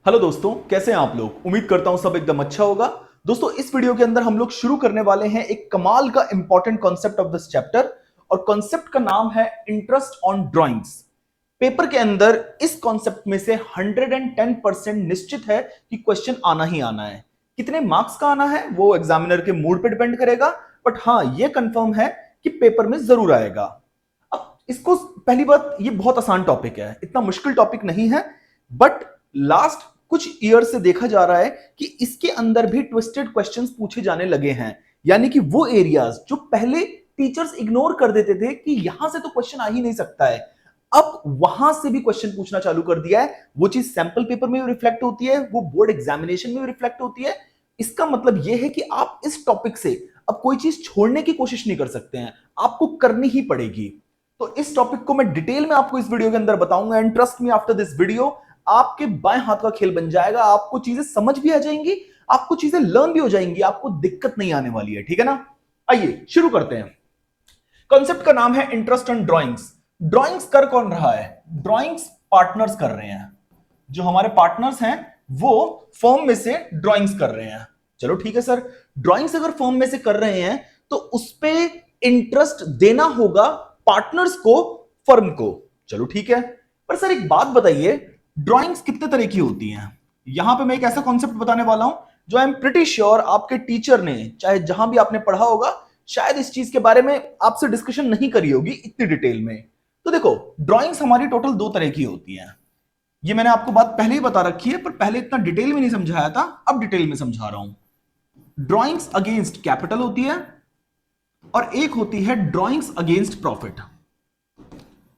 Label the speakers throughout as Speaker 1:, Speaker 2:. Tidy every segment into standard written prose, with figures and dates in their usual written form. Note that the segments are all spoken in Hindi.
Speaker 1: हेलो दोस्तों, कैसे हैं आप लोग। उम्मीद करता हूं सब एकदम अच्छा होगा। दोस्तों, इस वीडियो के अंदर हम लोग शुरू करने वाले हैं एक कमाल का important concept of this chapter. और कॉन्सेप्ट का नाम है इंटरेस्ट ऑन ड्राइंग्स। पेपर के अंदर इस कॉन्सेप्ट में से 110% निश्चित है कि क्वेश्चन आना ही आना है। कितने मार्क्स का आना है वो एग्जामिनर के मूड पे डिपेंड करेगा, बट हाँ, ये कंफर्म है कि पेपर में जरूर आएगा। अब इसको, पहली बात, ये बहुत आसान टॉपिक है, इतना मुश्किल टॉपिक नहीं है। बट लास्ट कुछ ईयर से देखा जा रहा है कि इसके अंदर भी ट्विस्टेड क्वेश्चंस पूछे जाने लगे हैं। यानी कि वो एरियाज जो पहले टीचर्स इग्नोर कर देते थे कि यहां से तो क्वेश्चन आ ही नहीं सकता है, अब वहां से भी क्वेश्चन पूछना चालू कर दिया है। वो चीज सैंपल पेपर में भी रिफ्लेक्ट होती है, वो बोर्ड एग्जामिनेशन में भी रिफ्लेक्ट होती है। इसका मतलब यह है कि आप इस टॉपिक से अब कोई चीज छोड़ने की कोशिश नहीं कर सकते हैं, आपको करनी ही पड़ेगी। तो इस टॉपिक को मैं डिटेल में आपको इस वीडियो के अंदर बताऊंगा, and trust me, after this video आपके बाएं हाथ का खेल बन जाएगा। आपको चीजें समझ भी आ जाएंगी, आपको चीजें लर्न भी हो जाएंगी, आपको दिक्कत नहीं आने वाली है। ठीक है ना। आइए शुरू करते हैं। कॉन्सेप्ट का नाम है इंटरेस्ट ऑन ड्राइंग्स। ड्राइंग्स कर कौन रहा है? ड्राइंग्स पार्टनर्स कर रहे हैं। जो हमारे पार्टनर्स हैं वो फर्म में से ड्राइंग्स कर रहे हैं। चलो ठीक है सर, ड्राइंग्स अगर फर्म में से कर रहे हैं तो उस पे इंटरेस्ट देना होगा पार्टनर्स को, फर्म को। चलो ठीक है, पर सर एक बात बताइए, ड्राइंग्स कितने तरह की होती हैं? यहां पे मैं एक ऐसा कॉन्सेप्ट बताने वाला हूं जो आई एम प्रिटी श्योर आपके टीचर ने, चाहे जहां भी आपने पढ़ा होगा, शायद इस चीज के बारे में आपसे डिस्कशन नहीं करी होगी इतनी डिटेल में। तो देखो, ड्राइंग्स हमारी टोटल दो तरह की होती हैं। ये मैंने आपको बात पहले ही बता रखी है, पर पहले इतना डिटेल में नहीं समझाया था, अब डिटेल में समझा रहा हूं। ड्राइंग्स अगेंस्ट कैपिटल होती है और एक होती है drawings against profit.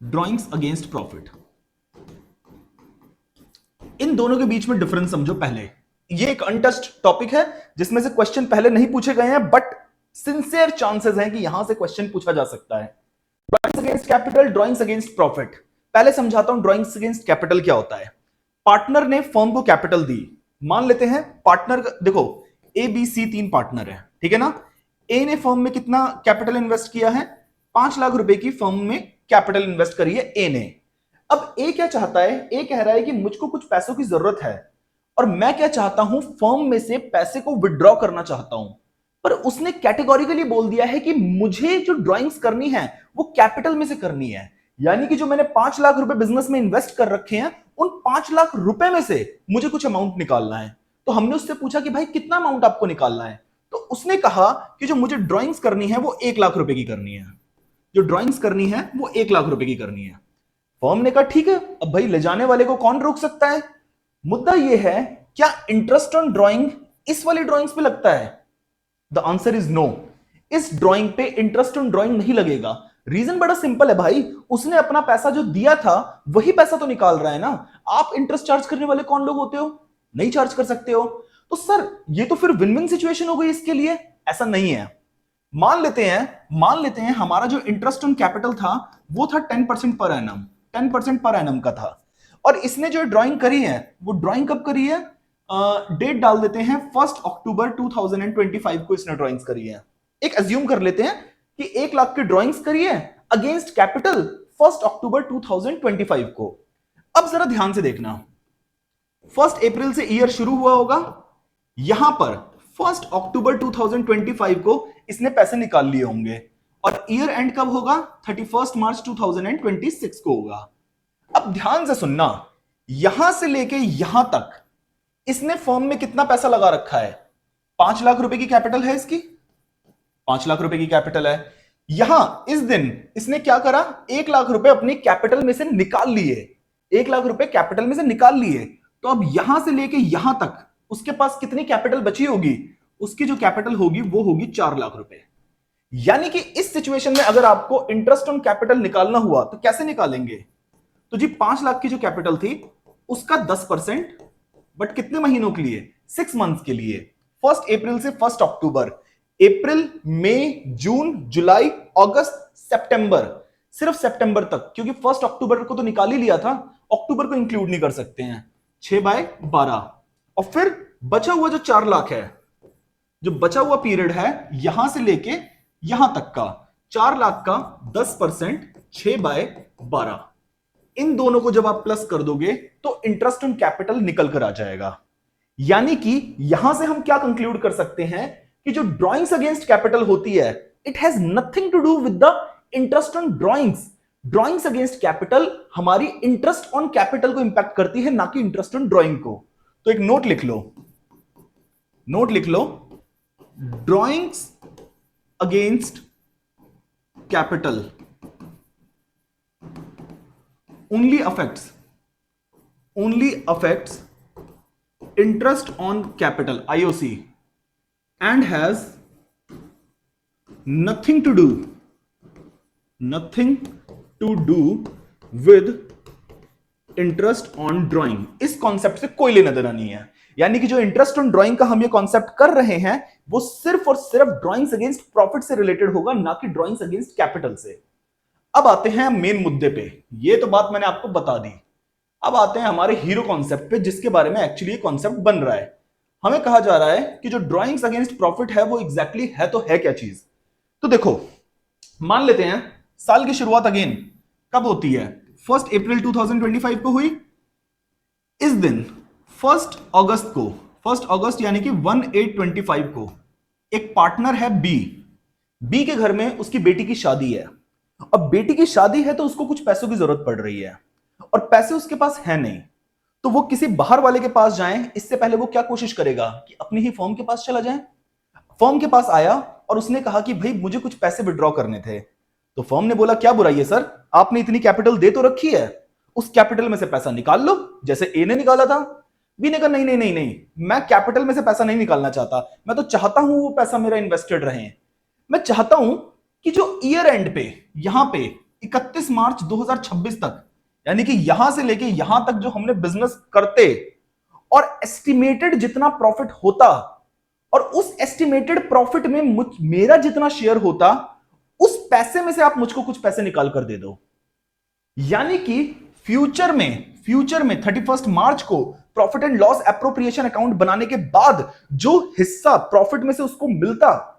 Speaker 1: Drawings against profit, इन दोनों के बीच में डिफरेंस समझो पहले। ये एक अनटच्ड टॉपिक है जिसमें से क्वेश्चन पहले नहीं पूछे गए हैं, बट सिंसियर चांसेस हैं कि यहां से क्वेश्चन पूछा जा सकता है। Drawings against capital, drawings against profit. पहले समझाता हूं ड्राइंग्स अगेंस्ट कैपिटल क्या होता है। पार्टनर ने फर्म को कैपिटल दी। मान लेते हैं पार्टनर, देखो ए बी सी तीन पार्टनर है, ठीक है ना। ए ने फर्म में कितना कैपिटल इन्वेस्ट किया है? 5 लाख रुपए की फर्म में कैपिटल इन्वेस्ट करी है ए ने। अब ए क्या चाहता है? ए कह रहा है कि मुझको कुछ पैसों की जरूरत है और मैं क्या चाहता हूं, फर्म में से पैसे को विड्रॉ करना चाहता हूं। पर उसने कैटेगोरिकली बोल दिया है कि मुझे जो ड्राइंग्स करनी है वो कैपिटल में से करनी है। यानी कि जो मैंने 5 लाख रुपए बिजनेस में इन्वेस्ट कर रखे हैं, उन 5 लाख रुपए में से मुझे कुछ अमाउंट निकालना है। तो हमने उससे पूछा कि भाई कितना अमाउंट आपको निकालना है? तो उसने कहा कि जो मुझे ड्राइंग्स करनी है वो 1 लाख रुपए की करनी है। जो ड्राइंग्स करनी है वो 1 लाख रुपए की करनी है। फर्म ने कहा ठीक है, अब भाई ले जाने वाले को कौन रोक सकता है। मुद्दा यह है, क्या इंटरेस्ट ऑन ड्राइंग इस वाली ड्राइंग्स पे लगता है? The answer is no. इस ड्राइंग पे इंटरेस्ट ऑन ड्राइंग नहीं लगेगा। रीजन बड़ा सिंपल है भाई, उसने अपना पैसा जो दिया था वही पैसा तो निकाल रहा है ना। आप इंटरेस्ट चार्ज करने वाले कौन लोग होते हो? नहीं चार्ज कर सकते हो। तो सर ये तो फिर विन विन सिचुएशन हो गई इसके लिए। ऐसा नहीं है। मान लेते हैं हमारा जो इंटरेस्ट ऑन कैपिटल था वो था 10% पर एनम, 10% पर एनम का था। और इसने जो ड्राइंग करी है वो ड्राइंग कब करी है? डेट डाल देते हैं 1 अक्टूबर 2025 को इसने ड्राइंग्स करी है। एक अज्यूम कर लेते हैं कि 1 लाख की ड्राइंग्स करी है अगेंस्ट कैपिटल 1 अक्टूबर 2025 को। अब जरा ध्यान से देखना, 1 अप्रैल से ईयर शुरू हुआ होगा, यहां पर 1 अक्टूबर 2025 को इसने पैसे निकाल लिए होंगे, और ईयर एंड कब होगा? 31 मार्च 2026 को होगा। अब ध्यान से सुनना, यहां से लेके यहां तक इसने फर्म में कितना पैसा लगा रखा है? 5 लाख रुपए की कैपिटल है इसकी, 5 लाख रुपए की कैपिटल है। यहां इस दिन इसने क्या करा? 1 लाख रुपए अपनी कैपिटल में से निकाल लिए। 1 लाख रुपए कैपिटल में से निकाल लिए। तो अब यहां से लेके यहां तक उसके पास कितनी कैपिटल बची होगी? उसकी जो कैपिटल होगी वो होगी 4 लाख रुपए। यानी कि इस सिचुएशन में अगर आपको इंटरेस्ट ऑन कैपिटल निकालना हुआ तो कैसे निकालेंगे? तो जी 5 लाख की जो कैपिटल थी उसका 10%, बट कितने महीनों के लिए? 6 मंथ्स के लिए। 1 अप्रैल से 1 अक्टूबर, अप्रैल, मई, जून, जुलाई, अगस्त, सितंबर, सिर्फ सितंबर तक, क्योंकि 1 अक्टूबर को तो निकाल ही लिया था, अक्टूबर को इंक्लूड नहीं कर सकते हैं। 6/12। और फिर बचा हुआ जो 4 लाख है, जो बचा हुआ पीरियड है यहां से लेके यहां तक का, 4 लाख का 10%, 6/12। इन दोनों को जब आप प्लस कर दोगे तो इंटरेस्ट ऑन कैपिटल निकल कर आ जाएगा। यानी कि यहां से हम क्या कंक्लूड कर सकते हैं कि जो ड्रॉइंग्स अगेंस्ट कैपिटल होती है, it has nothing to do with the interest on drawings. Drawings against capital हमारी इंटरेस्ट ऑन कैपिटल को इंपैक्ट करती है, ना कि इंटरेस्ट ऑन ड्रॉइंग को। तो एक नोट लिख लो, नोट लिख लो, drawings against capital only affects interest on capital IOC and has nothing to do with interest on drawing. इस कॉन्सेप्ट से कोई लेना देना नहीं है। यानी कि जो इंटरेस्ट ऑन ड्राइंग का हम ये कॉन्सेप्ट कर रहे हैं वो सिर्फ और सिर्फ ड्राइंग्स अगेंस्ट प्रॉफिट से रिलेटेड होगा, ना कि ड्राइंग्स अगेंस्ट कैपिटल से। अब आते हैं मेन मुद्दे पे। ये तो बात मैंने आपको बता दी। अब आते हैं हमारे हीरो कॉन्सेप्ट पे, जिसके बारे में एक्चुअली ये कॉन्सेप्ट बन रहा है। हमें कहा जा रहा है कि जो ड्राइंग्स अगेंस्ट प्रॉफिट है वो एग्जैक्टली है तो है क्या चीज। तो देखो, मान लेते हैं साल की शुरुआत अगेन कब होती है, 1 अप्रैल 2025 को हुई। इस दिन 1 अगस्त को, 1 अगस्त यानी कि 1/8/25 को एक पार्टनर है बी के घर में उसकी बेटी की शादी है। अब बेटी की शादी है तो उसको कुछ पैसों की जरूरत पड़ रही है और पैसे उसके पास है नहीं, तो वो किसी बाहर वाले के पास जाए इससे पहले वो क्या कोशिश करेगा कि अपनी ही फर्म के पास चला जाए। फर्म के पास आया और उसने कहा कि भाई मुझे कुछ पैसे विड्रॉ करने थे। तो फर्म ने बोला क्या बुराई है सर, आपने इतनी कैपिटल दे तो रखी है, उस कैपिटल में से पैसा निकाल लो, जैसे ए ने निकाला था। बी ने कहा नहीं नहीं नहीं नहीं, मैं कैपिटल में से पैसा नहीं निकालना चाहता, मैं तो चाहता हूं वो पैसा मेरा इन्वेस्टेड रहे। मैं चाहता हूं कि जो ईयर एंड पे यहां पे 31 मार्च 2026 तक, यानी कि यहां से लेके यहां तक जो हमने बिजनेस करते और एस्टिमेटेड जितना प्रॉफिट होता और उस एस्टिमेटेड प्रॉफिट में मेरा जितना शेयर होता, उस पैसे में से आप मुझको कुछ पैसे निकाल कर दे दो। यानी कि फ्यूचर में 31 मार्च को profit and loss appropriation account बनाने के बाद जो हिस्सा प्रॉफिट में से उसको मिलता,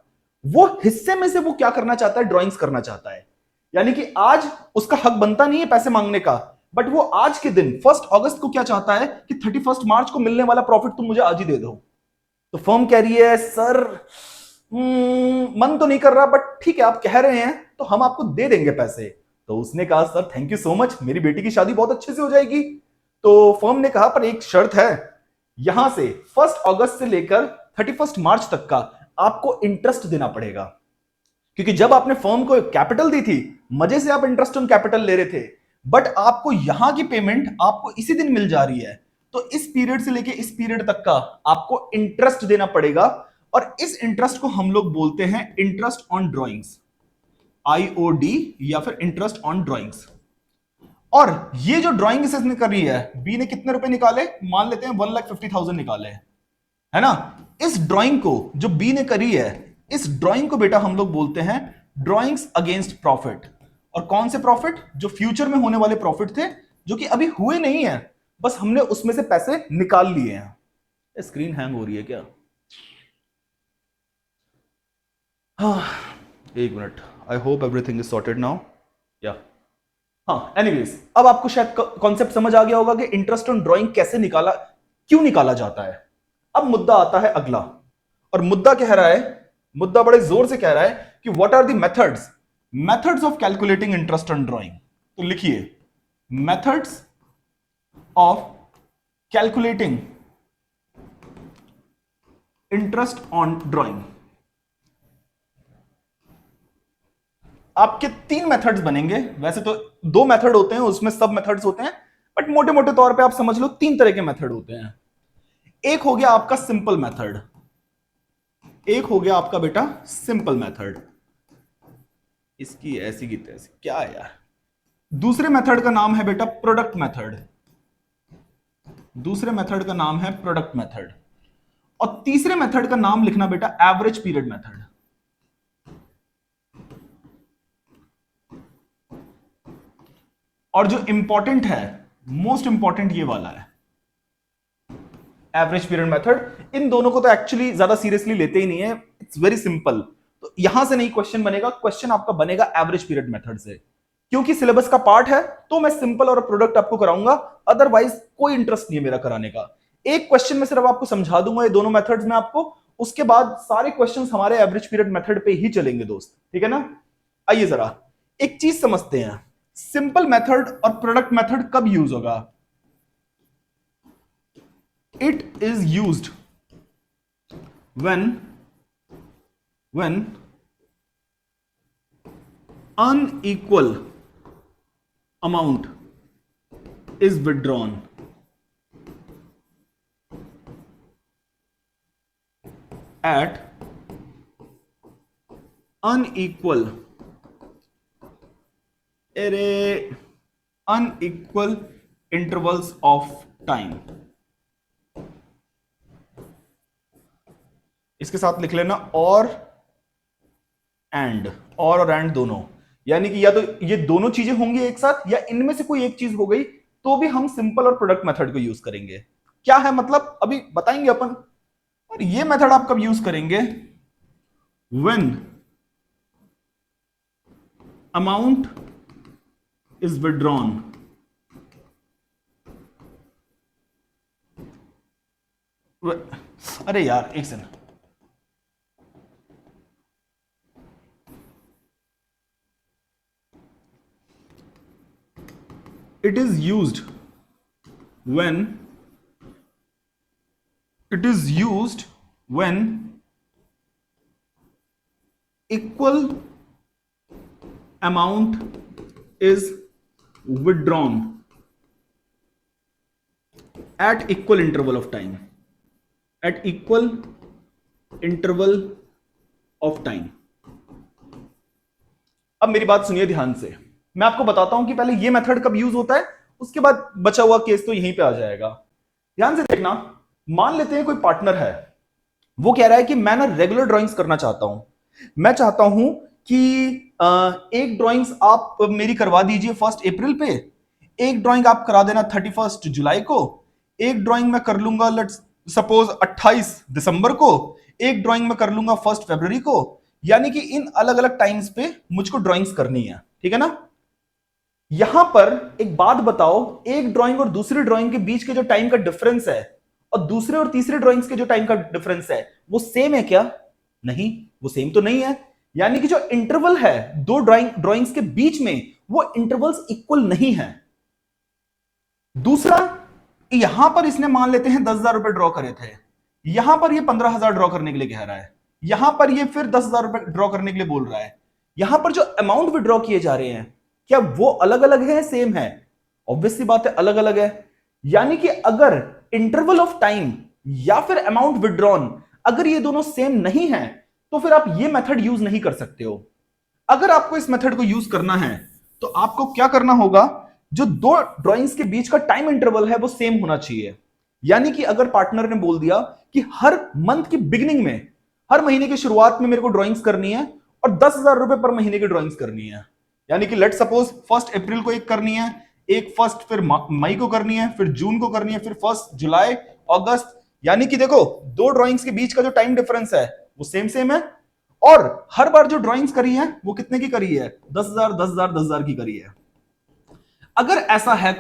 Speaker 1: वो हिस्से में से वो क्या करना चाहता है, ड्राइंग्स करना चाहता है। यानी कि आज उसका हक बनता नहीं है पैसे मांगने का, बट वो आज के दिन 1 अगस्त को क्या चाहता है कि 31 मार्च को मिलने वाला प्रॉफिट तुम मुझे आज ही दे दो। तो फर्म कह रही है सर मन तो नहीं कर रहा, बट ठीक है आप कह रहे हैं तो हम आपको दे देंगे पैसे। तो उसने कहा sir thank you so much, मेरी बेटी की शादी बहुत अच्छे से हो जाएगी। तो फर्म ने कहा पर एक शर्त है, यहां से 1 अगस्त से लेकर 31 मार्च तक का आपको इंटरेस्ट देना पड़ेगा, क्योंकि जब आपने फर्म को कैपिटल दी थी मजे से आप इंटरेस्ट ऑन कैपिटल ले रहे थे, बट आपको यहां की पेमेंट आपको इसी दिन मिल जा रही है, तो इस पीरियड से लेके इस पीरियड तक का आपको इंटरेस्ट देना पड़ेगा। और इस इंटरेस्ट को हम लोग बोलते हैं इंटरेस्ट ऑन ड्राइंग्स, IOD या फिर इंटरेस्ट ऑन ड्राइंग्स। और ये जो ड्राइंग इसने करी है, बी ने कितने रुपए निकाले, मान लेते हैं 1,50,000 निकाले, है ना। इस ड्राइंग को जो बी ने करी है, इस ड्राइंग को बेटा हम लोग बोलते हैं ड्राइंग्स अगेंस्ट प्रॉफिट। और कौन से प्रॉफिट, जो फ्यूचर में होने वाले प्रॉफिट थे, जो कि अभी हुए नहीं है, बस हमने उसमें से पैसे निकाल लिए हैं। स्क्रीन हैंग हो रही है क्या? हाँ, एक minute, I hope everything is sorted now. या हाँ, एनीवेज अब आपको शायद कॉन्सेप्ट समझ आ गया होगा कि इंटरेस्ट ऑन ड्राइंग कैसे निकाला, क्यों निकाला जाता है। अब मुद्दा आता है अगला, और मुद्दा कह रहा है, मुद्दा बड़े जोर से कह रहा है कि what are the methods of calculating interest on drawing. तो लिखिए methods of calculating interest on drawing. आपके 3 मेथड्स बनेंगे, वैसे तो 2 मेथड होते हैं, उसमें सब मेथड्स होते हैं, बट मोटे मोटे तौर पे आप समझ लो 3 तरह के मेथड होते हैं। एक हो गया आपका सिंपल मेथड, एक हो गया आपका बेटा सिंपल मेथड, इसकी ऐसी की तैसी क्या है यार। दूसरे मेथड का नाम है बेटा प्रोडक्ट मेथड, दूसरे मेथड का नाम है प्रोडक्ट मेथड, और तीसरे मेथड का नाम लिखना बेटा एवरेज पीरियड मेथड। और जो इंपॉर्टेंट है, मोस्ट इंपॉर्टेंट ये वाला है, एवरेज पीरियड मेथड। इन दोनों को तो एक्चुअली ज्यादा सीरियसली लेते ही नहीं है, इट्स वेरी सिंपल। तो यहां से नहीं क्वेश्चन बनेगा, क्वेश्चन आपका बनेगा एवरेज पीरियड मेथड से। क्योंकि सिलेबस का पार्ट है तो मैं सिंपल और प्रोडक्ट आपको कराऊंगा, अदरवाइज कोई इंटरेस्ट नहीं है मेरा कराने का। एक क्वेश्चन में सिर्फ आपको समझा दूंगा ये दोनों मेथड्स में आपको, उसके बाद सारे क्वेश्चंस हमारे एवरेज पीरियड मेथड पे ही चलेंगे दोस्त, ठीक है ना। आइए जरा एक चीज समझते हैं, सिंपल मेथड और प्रोडक्ट मेथड कब यूज होगा। It is used when unequal amount is withdrawn at unequal intervals of time। इसके साथ लिख लेना और एंड दोनों, यानी कि या तो ये दोनों चीजें होंगी एक साथ या इनमें से कोई एक चीज हो गई तो भी हम सिंपल और प्रोडक्ट मेथड को यूज करेंगे। क्या है मतलब अभी बताएंगे अपन। और ये मेथड आप कब यूज करेंगे, व्हेन अमाउंट इज विड्रॉन अरे यार एक second, it is used when equal amount is withdrawn at equal interval of time, अब मेरी बात सुनिए ध्यान से, मैं आपको बताता हूं कि पहले ये मेथड कब यूज होता है, उसके बाद बचा हुआ केस तो यहीं पे आ जाएगा। ध्यान से देखना, मान लेते हैं कोई पार्टनर है, वो कह रहा है कि मैं ना रेगुलर ड्राइंग्स करना चाहता हूं, मैं चाहता हूं कि एक ड्राइंग्स आप मेरी करवा दीजिए 1 अप्रैल पे, एक ड्राइंग आप करा देना 31 जुलाई को, एक ड्राइंग मैं कर लूंगा लेट्स सपोज 28 दिसंबर को, एक ड्राइंग मैं कर लूंगा 1 फरवरी को, यानी कि इन अलग अलग टाइम्स पे मुझको ड्राइंग्स करनी है, ठीक है ना। यहां पर एक बात बताओ, एक ड्राइंग और दूसरी ड्राइंग के बीच के जो टाइम का डिफरेंस है और दूसरे और तीसरे ड्राइंग्स के जो टाइम का डिफरेंस है वो सेम है क्या, नहीं वो सेम तो नहीं है, यानी कि जो इंटरवल है दो ड्राइंग्स के बीच में वो इंटरवल्स इक्वल नहीं है। दूसरा, यहां पर इसने मान लेते हैं 10,000 रुपए ड्रॉ करे थे, यहां पर ये 15,000 ड्रॉ करने के लिए कह रहा है, यहां पर ये फिर 10,000 रुपए ड्रॉ करने के लिए बोल रहा है। यहां पर जो अमाउंट विड्रॉ किए जा रहे हैं क्या वो अलग अलग है सेम है, ऑब्वियस सी बात है अलग अलग है। यानी कि अगर इंटरवल ऑफ टाइम या फिर अमाउंट विड्रॉन अगर ये दोनों सेम नहीं है तो फिर आप ये मेथड यूज नहीं कर सकते हो। अगर आपको इस मेथड को यूज करना है तो आपको क्या करना होगा, जो दो ड्राइंग्स के बीच का टाइम इंटरवल है वो सेम होना चाहिए। यानी कि अगर पार्टनर ने बोल दिया कि हर मंथ की बिगिनिंग में, हर महीने की शुरुआत में मेरे को ड्राइंग्स करनी है और 10,000 रुपए पर महीने की ड्राइंग्स करनी है, यानी कि लेट सपोज 1 अप्रैल को एक करनी है, एक 1 फिर मई को करनी है, फिर जून को करनी है, फिर 1 जुलाई अगस्त, यानी कि देखो दो ड्राइंग्स के बीच का जो टाइम डिफरेंस है वो सेम है और हर बार जो ड्राइंग्स करी है वो कितने की करी है, 10,000 10,000 10,000 की करी है। अगर ऐसा है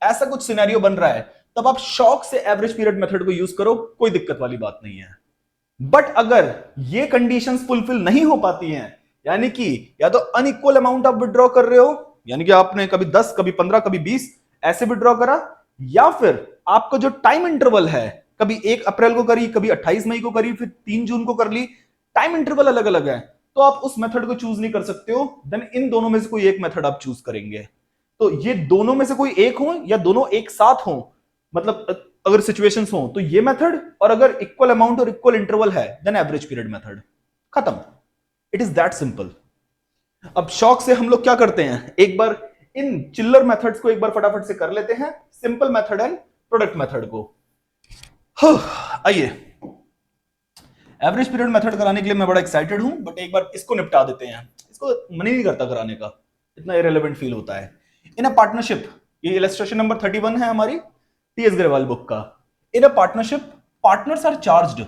Speaker 1: ऐसा कुछ सिनेरियो बन रहा है तब आप शौक से एवरेज पीरियड मेथड को यूज करो, कोई दिक्कत वाली बात नहीं है। बट अगर ये कंडीशंस फुलफिल नहीं हो पाती हैं, यानी कि या तो अनइक्वल अमाउंट आप विड्रॉ कर रहे हो, यानी कि आपने कभी 10 कभी 15 कभी 20 ऐसे विड्रॉ करा, या फिर आपका जो टाइम इंटरवल है कभी 1 अप्रैल को करी, कभी 28 मई को करी, फिर 3 जून को कर ली, टाइम इंटरवल अलग अलग है, तो आप उस मेथड को चूज नहीं कर सकते हो। देन इन दोनों में से कोई एक मेथड आप चूज करेंगे। तो ये दोनों में से कोई एक हो या दोनों एक साथ हो, मतलब अगर सिचुएशंस हो तो ये मेथड, और अगर इक्वल अमाउंट और इक्वल इंटरवल है देन एवरेज पीरियड मेथड, खत्म। It is that simple. अब शौक से हम लोग क्या करते हैं, एक बार इन चिल्लर मेथड्स को एक बार फटाफट से कर लेते हैं, simple method and product method को। आइए, एवरेज पीरियड मेथड कराने के लिए मैं बड़ा एक्साइटेड हूं, बट एक बार इसको निपटा देते हैं, इसको मन ही नहीं करता कराने का, इतना इरेलेवेंट फील होता है। इन अ पार्टनरशिप, ये इलस्ट्रेशन नंबर 31 है हमारी टीएस ग्रेवाल बुक का। In a partnership partners are charged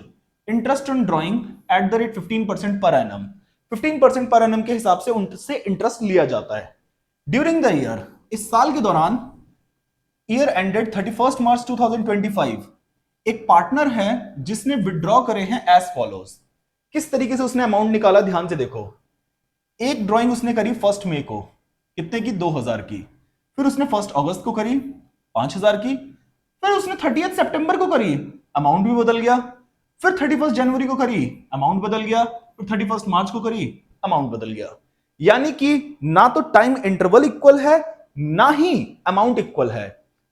Speaker 1: interest on drawing at the rate 15% per annum. 15% per annum के हिसाब से उनसे इंटरेस्ट लिया जाता है। ड्यूरिंग द ईयर, इस साल के दौरान, ईयर एंडेड 31 मार्च 2025, एक पार्टनर है जिसने विड्रॉ करे हैं एज फॉलोज। किस तरीके से उसने अमाउंट निकाला, ध्यान से देखो। एक ड्राइंग उसने करी 1 मई को, कितने की, 2000 की। फिर उसने 1 अगस्त को करी 5000 की। फिर उसने 30 सितंबर को करी, अमाउंट भी बदल गया। फिर 31 जनवरी को करी, अमाउंट बदल गया। फिर 31 मार्च को करी, अमाउंट बदल गया। यानी कि ना तो टाइम इंटरवल इक्वल है, ना ही अमाउंट इक्वल है।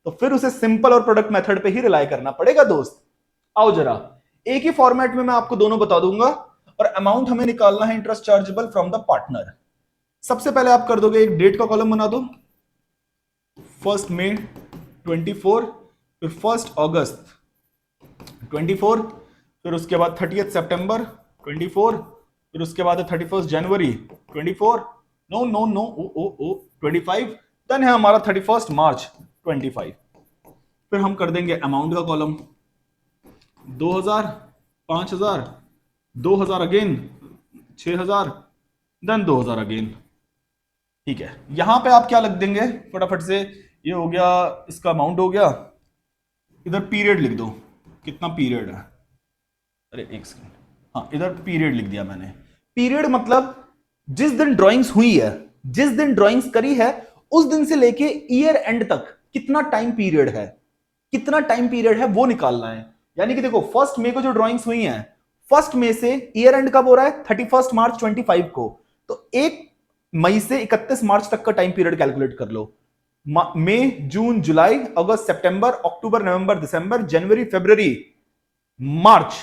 Speaker 1: तो फिर उसे सिंपल और प्रोडक्ट मेथड पे ही रिलाई करना पड़ेगा दोस्त। आओ जरा, एक ही फॉर्मेट में मैं आपको दोनों बता दूंगा, और अमाउंट हमें निकालना है interest chargeable from the partner. सबसे पहले आप कर दोगे, एक डेट का कॉलम बना दो, 1 मई 24, फिर 1 अगस्त 24, फिर उसके बाद 30 सितंबर 24, फिर उसके बाद 31 जनवरी 24, नो नो नो ओ ओ ओ 25, देन है हमारा 31 मार्च 25। फिर हम कर देंगे अमाउंट का कॉलम, 2000, 5000, 2000 अगेन, 6000, देन 2000 अगेन। ठीक है, यहां पे आप क्या लग देंगे फटाफट से, ये हो गया, इसका अमाउंट हो गया। इधर पीरियड लिख दो, कितना पीरियड है, अरे एक सेकंड, हाँ इधर पीरियड लिख दिया मैंने। पीरियड मतलब जिस दिन ड्राइंग्स हुई है, जिस दिन ड्राइंग्स करी है, उस दिन से लेके ईयर एंड तक कितना टाइम पीरियड है, कितना टाइम पीरियड है वो निकालना है। यानी कि देखो 1 मई को जो ड्राइंग्स हुई हैं, 1 मई से ईयर एंड कब हो रहा है, 31 मार्च 25 को। तो 1 मई से 31 मार्च तक का टाइम पीरियड कैलकुलेट कर लो। मई, जून, जुलाई, अगस्त, सितंबर, अक्टूबर, नवंबर, दिसंबर, जनवरी, फरवरी, मार्च।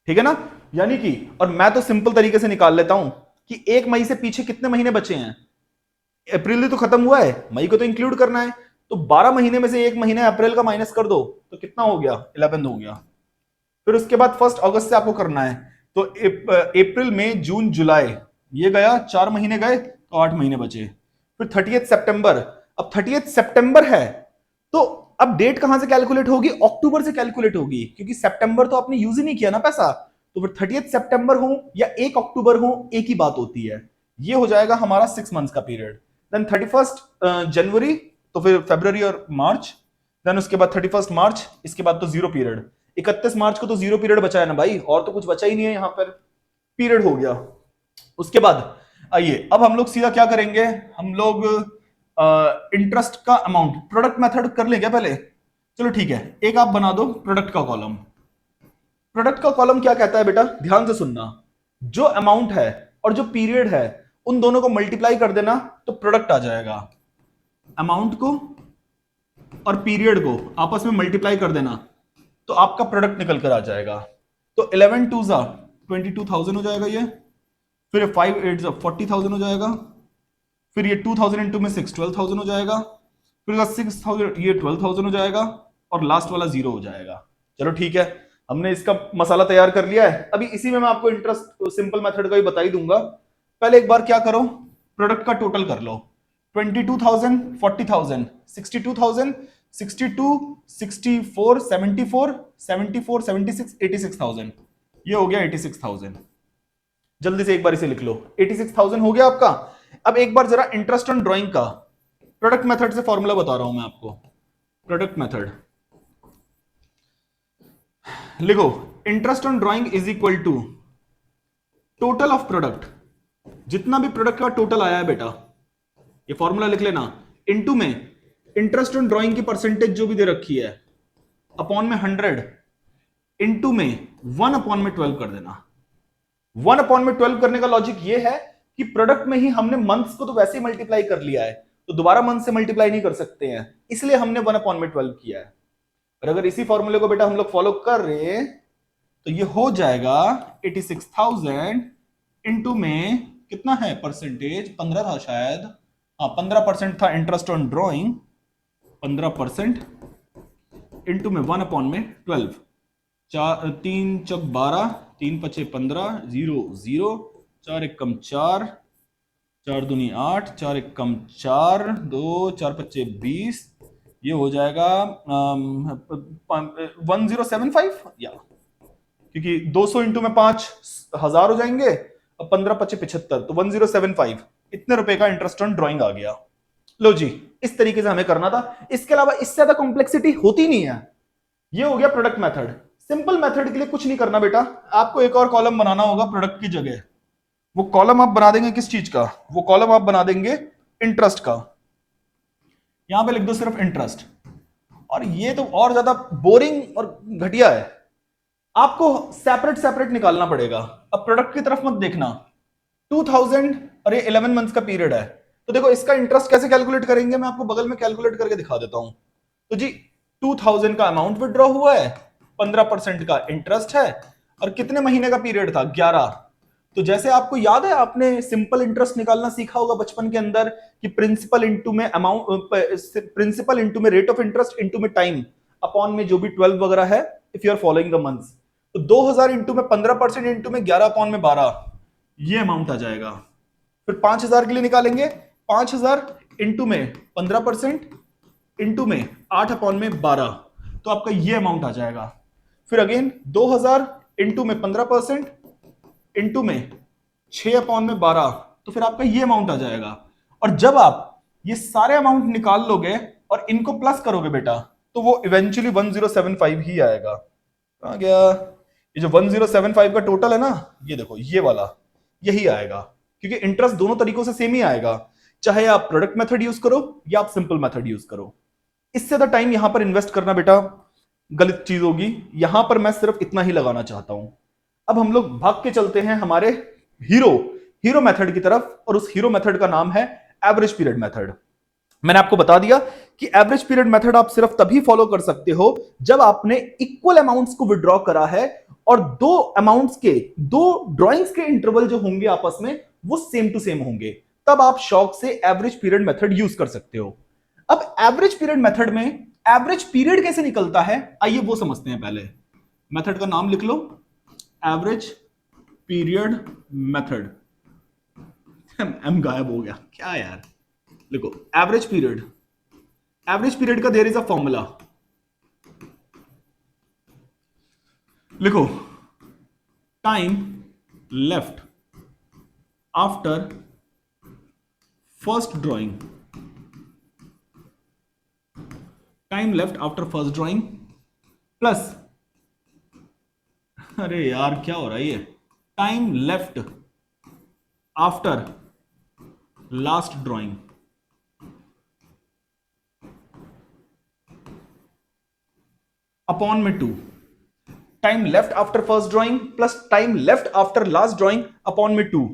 Speaker 1: ठीक है ना, यानी कि, और मैं तो सिंपल तरीके से निकाल लेता हूं कि 1 मई से पीछे कितने महीने बचे हैं। अप्रैल तो खत्म हुआ है, मई को तो इंक्लूड करना है। तो 12 महीने में से 1 महीने अप्रैल का माइनस कर दो, तो कितना हो गया, 11 हो गया। फिर उसके बाद 1 अगस्त से आपको करना है, तो अप्रैल, मई, जून, जुलाई, ये गया, 4 महीने गए, तो 8 महीने बचे। फिर 30 सितंबर, अब 30 सितंबर है, तो अब डेट कहां से कैलकुलेट होगी, अक्टूबर से कैलकुलेट होगी, क्योंकि सितंबर तो आपने यूज ही नहीं किया ना पैसा। तो फिर 30 सितंबर हो या 1 अक्टूबर हो, एक ही बात होती है। ये हो जाएगा हमारा 6 मंथ्स का पीरियड। देन 31 जनवरी, तो फिर फरवरी और मार्च, देन उसके बाद 31 मार्च, इसके बाद तो जीरो पीरियड। 31 मार्च को तो जीरो पीरियड बचा है ना भाई, और तो कुछ बचा ही नहीं है, यहां पर पीरियड हो गया। उसके बाद आइए अब हम लोग सीधा क्या करेंगे, हम लोग इंटरेस्ट का अमाउंट प्रोडक्ट मेथड कर ले क्या पहले, चलो ठीक है। एक आप बना दो प्रोडक्ट का कॉलम। प्रोडक्ट का कॉलम क्या कहता है बेटा, ध्यान से सुनना, जो अमाउंट है और जो पीरियड है उन दोनों को मल्टीप्लाई कर देना, तो प्रोडक्ट आ जाएगा। अमाउंट को और पीरियड को आपस में मल्टीप्लाई कर देना, तो आपका प्रोडक्ट निकल कर आ जाएगा। तो 11 टू 22,000 हो जाएगा ये, फिर 5 8 40,000 हो जाएगा, फिर ये 2000 इंटू में 6 12,000 हो जाएगा, फिर 6000 ये 12,000 हो जाएगा, और लास्ट वाला जीरो हो जाएगा। चलो ठीक है, हमने इसका मसाला तैयार कर लिया है। अभी इसी में मैं आपको इंटरेस्ट सिंपल मेथड का भी बता ही दूंगा। पहले एक बार क्या करो, प्रोडक्ट का टोटल कर लो, 22,000, 40,000, 62,000, 62, 64, 74, 74, 76, 86,000, ये हो गया 86,000। जल्दी से एक बार इसे लिख लो, 86,000 हो गया आपका। अब एक बार जरा इंटरेस्ट ऑन ड्राइंग का प्रोडक्ट मेथड से फॉर्मूला बता रहा हूं मैं आपको। प्रोडक्ट मेथड लिखो, interest on drawing is equal to total of product, जितना भी प्रोडक्ट का टोटल आया है बेटा, ये फॉर्मूला लिख लेना, इनटू में इंटरेस्ट ऑन ड्राइंग की परसेंटेज जो भी दे रखी है, अपॉन में 100, इनटू में 1 अपॉन में 12 कर देना। 1 अपॉन में 12 करने का लॉजिक ये है कि प्रोडक्ट में ही हमने मंथ्स को तो वैसे ही मल्टीप्लाई कर लिया है, तो दोबारा मंथ से मल्टीप्लाई नहीं कर सकते हैं, इसलिए हमने 1 अपॉन में 12 किया है। और अगर इसी फॉर्मूले को बेटा हम लोग फॉलो कर रहे हैं, तो ये हो जाएगा 86,000 इनटू में कितना है परसेंटेज, 15 था शायद, हाँ 15% था इंटरेस्ट ऑन ड्रॉइंग, 15% इनटू में 1 अपॉन में 12, 3 चौक 12, 3 पचे 15, 0 0, 4 एक कम 4, 4 दूनी 8, 4 एक कम 4, 2 4 पच्चे 20, ये हो जाएगा 1075 या, क्योंकि 200 इंटू में 5,000 हो जाएंगे, अब 15 पच्चे 75, तो 1075, इतने रुपए का इंटरेस्ट ऑन ड्राइंग आ गया। लो जी, इस तरीके से हमें करना था, इसके अलावा इससे ज्यादा कॉम्प्लेक्सिटी होती नहीं है। ये हो गया प्रोडक्ट मेथड। सिंपल मेथड के लिए कुछ नहीं करना बेटा, आपको एक और कॉलम बनाना होगा प्रोडक्ट की जगह। वो कॉलम आप बना देंगे किस चीज का? वो कॉलम आप बना देंगे इंटरेस्ट का। यहां पे लिख दो सिर्फ इंटरेस्ट। और ये तो और ज्यादा बोरिंग और घटिया है, आपको सेपरेट सेपरेट निकालना पड़ेगा। अब प्रोडक्ट की तरफ मत देखना। 2000 और ये 11 मंथ्स का पीरियड है, तो देखो इसका इंटरेस्ट कैसे कैलकुलेट करेंगे, मैं आपको बगल में कैलकुलेट करके दिखा देता हूं। तो जी 2000 का अमाउंट विड्रॉ हुआ है, 15% का इंटरेस्ट है, और कितने महीने का पीरियड था? 11। तो जैसे आपको याद है, आपने सिंपल इंटरेस्ट निकालना सीखा होगा बचपन के अंदर कि प्रिंसिपल इंटू में अमाउंट, प्रिंसिपल इंटू में रेट ऑफ इंटरेस्ट इंटू में टाइम अपॉन में जो भी 12 वगैरह है, if you are following the months. तो 2000 इंटू में 15% इंटू में 11 अपॉन में 12, ये अमाउंट आ जाएगा। फिर 5000 के लिए निकालेंगे, 5000 इंटू में 15% इंटू में 8 अपॉन में 12, तो आपका ये अमाउंट आ जाएगा। फिर अगेन 2000 इंटू में 15% इंटू में 6 अपॉन में 12, तो फिर आपका ये अमाउंट आ जाएगा। और जब आप ये सारे अमाउंट निकाल लोगे और इनको प्लस करोगे बेटा, तो वो इवेंचुअली 1075 ही आएगा। कहां गया ये जो 1075 का टोटल है ना, ये देखो ये वाला यही आएगा, क्योंकि इंटरेस्ट दोनों तरीकों से सेम ही आएगा, चाहे आप प्रोडक्ट मेथड यूज करो या आप सिंपल मेथड यूज करो। इससे ज्यादा टाइम यहां पर इन्वेस्ट करना बेटा गलत चीज होगी, यहां पर मैं सिर्फ इतना ही लगाना चाहता हूं। अब हम लोग भाग के चलते हैं हमारे हीरो हीरो मेथड की तरफ, और उस हीरो मेथड का नाम है एवरेज पीरियड मेथड। मैंने आपको बता दिया कि एवरेज पीरियड मेथड आप सिर्फ तभी फॉलो कर सकते हो जब आपने इक्वल अमाउंट्स को विड्रॉ करा है और दो अमाउंट्स के, दो ड्रॉइंग्स के इंटरवल जो होंगे आपस में वो सेम टू सेम होंगे, तब आप शौक से एवरेज पीरियड मेथड यूज कर सकते हो। अब एवरेज पीरियड मेथड में एवरेज पीरियड कैसे निकलता है, आइए वो समझते हैं। पहले मेथड का नाम लिख लो, एवरेज पीरियड मेथड। एम गायब हो गया क्या यार, लिखो एवरेज पीरियड। एवरेज पीरियड का देयर इज अ फॉर्मूला, लिखो time left after first drawing, time left after first drawing plus, अरे यार क्या हो रहा है ये, time left after last drawing upon में 2, time left after first drawing plus time left after last drawing upon में 2।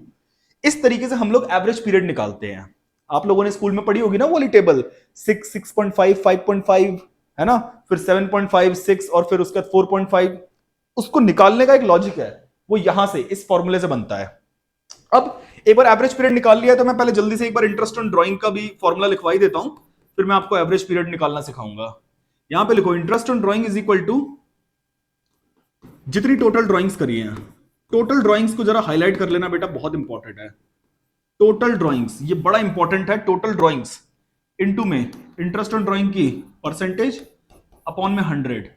Speaker 1: इस तरीके से हम लोग एवरेज पीरियड निकालते हैं। आप लोगों ने स्कूल में पढ़ी होगी ना वाली टेबल, 6, 6.5, 5.5 है ना, फिर 7.5, 6 और फिर उसका 4.5। उसको निकालने का एक लॉजिक है, वो यहां से इस फॉर्मूले से बनता है। अब एक बार एवरेज पीरियड निकाल लिया तो मैं पहले जल्दी से एक बार इंटरेस्ट ऑन ड्राइंग का भी फॉर्मूला लिखवा ही देता हूं, फिर मैं आपको एवरेज पीरियड निकालना सिखाऊंगा। यहां पे लिखो interest on drawing is equal to जितनी टोटल ड्राइंग्स करी हैं। टोटल ड्राइंग्स को जरा हाईलाइट कर लेना बेटा, बहुत इंपॉर्टेंट है। टोटल ड्राइंग्स ये बड़ा इंपॉर्टेंट है। टोटल ड्राइंग्स इनटू में इंटरेस्ट ऑन ड्राइंग की परसेंटेज अपॉन में 100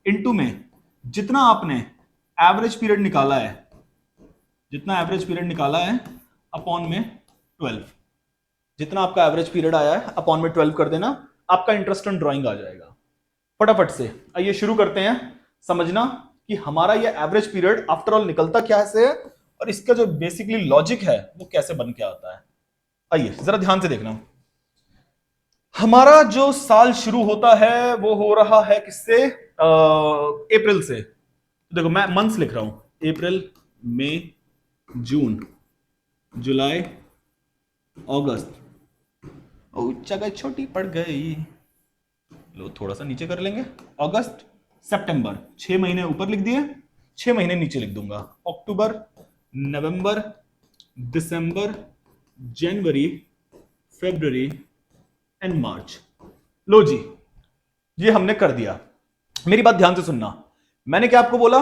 Speaker 1: इनटू में जितना आपने एवरेज पीरियड निकाला है, जितना एवरेज पीरियड निकाला है अपॉन में 12, जितना आपका एवरेज पीरियड आया है अपॉन में 12 कर देना, आपका इंटरेस्ट ऑन ड्राइंग आ जाएगा। फटाफट से आइए शुरू करते हैं समझना कि हमारा ये एवरेज पीरियड आफ्टर ऑल निकलता क्या है और इसका जो बेसिकली लॉजिक है वो कैसे बन के आता है। आइए जरा ध्यान से देखना। हमारा जो साल शुरू होता है वो हो रहा है किससे? अप्रैल से। देखो मैं मंथ्स लिख रहा हूं, अप्रैल, मई, जून, जुलाई, अगस्त। जगह छोटी पड़ गई, लो थोड़ा सा नीचे कर लेंगे। अगस्त, सितंबर, 6 महीने ऊपर लिख दिए, 6 महीने नीचे लिख दूंगा। अक्टूबर, नवंबर, दिसंबर, जनवरी, फरवरी एंड मार्च। लो जी ये हमने कर दिया। मेरी बात ध्यान से सुनना, मैंने क्या आपको बोला,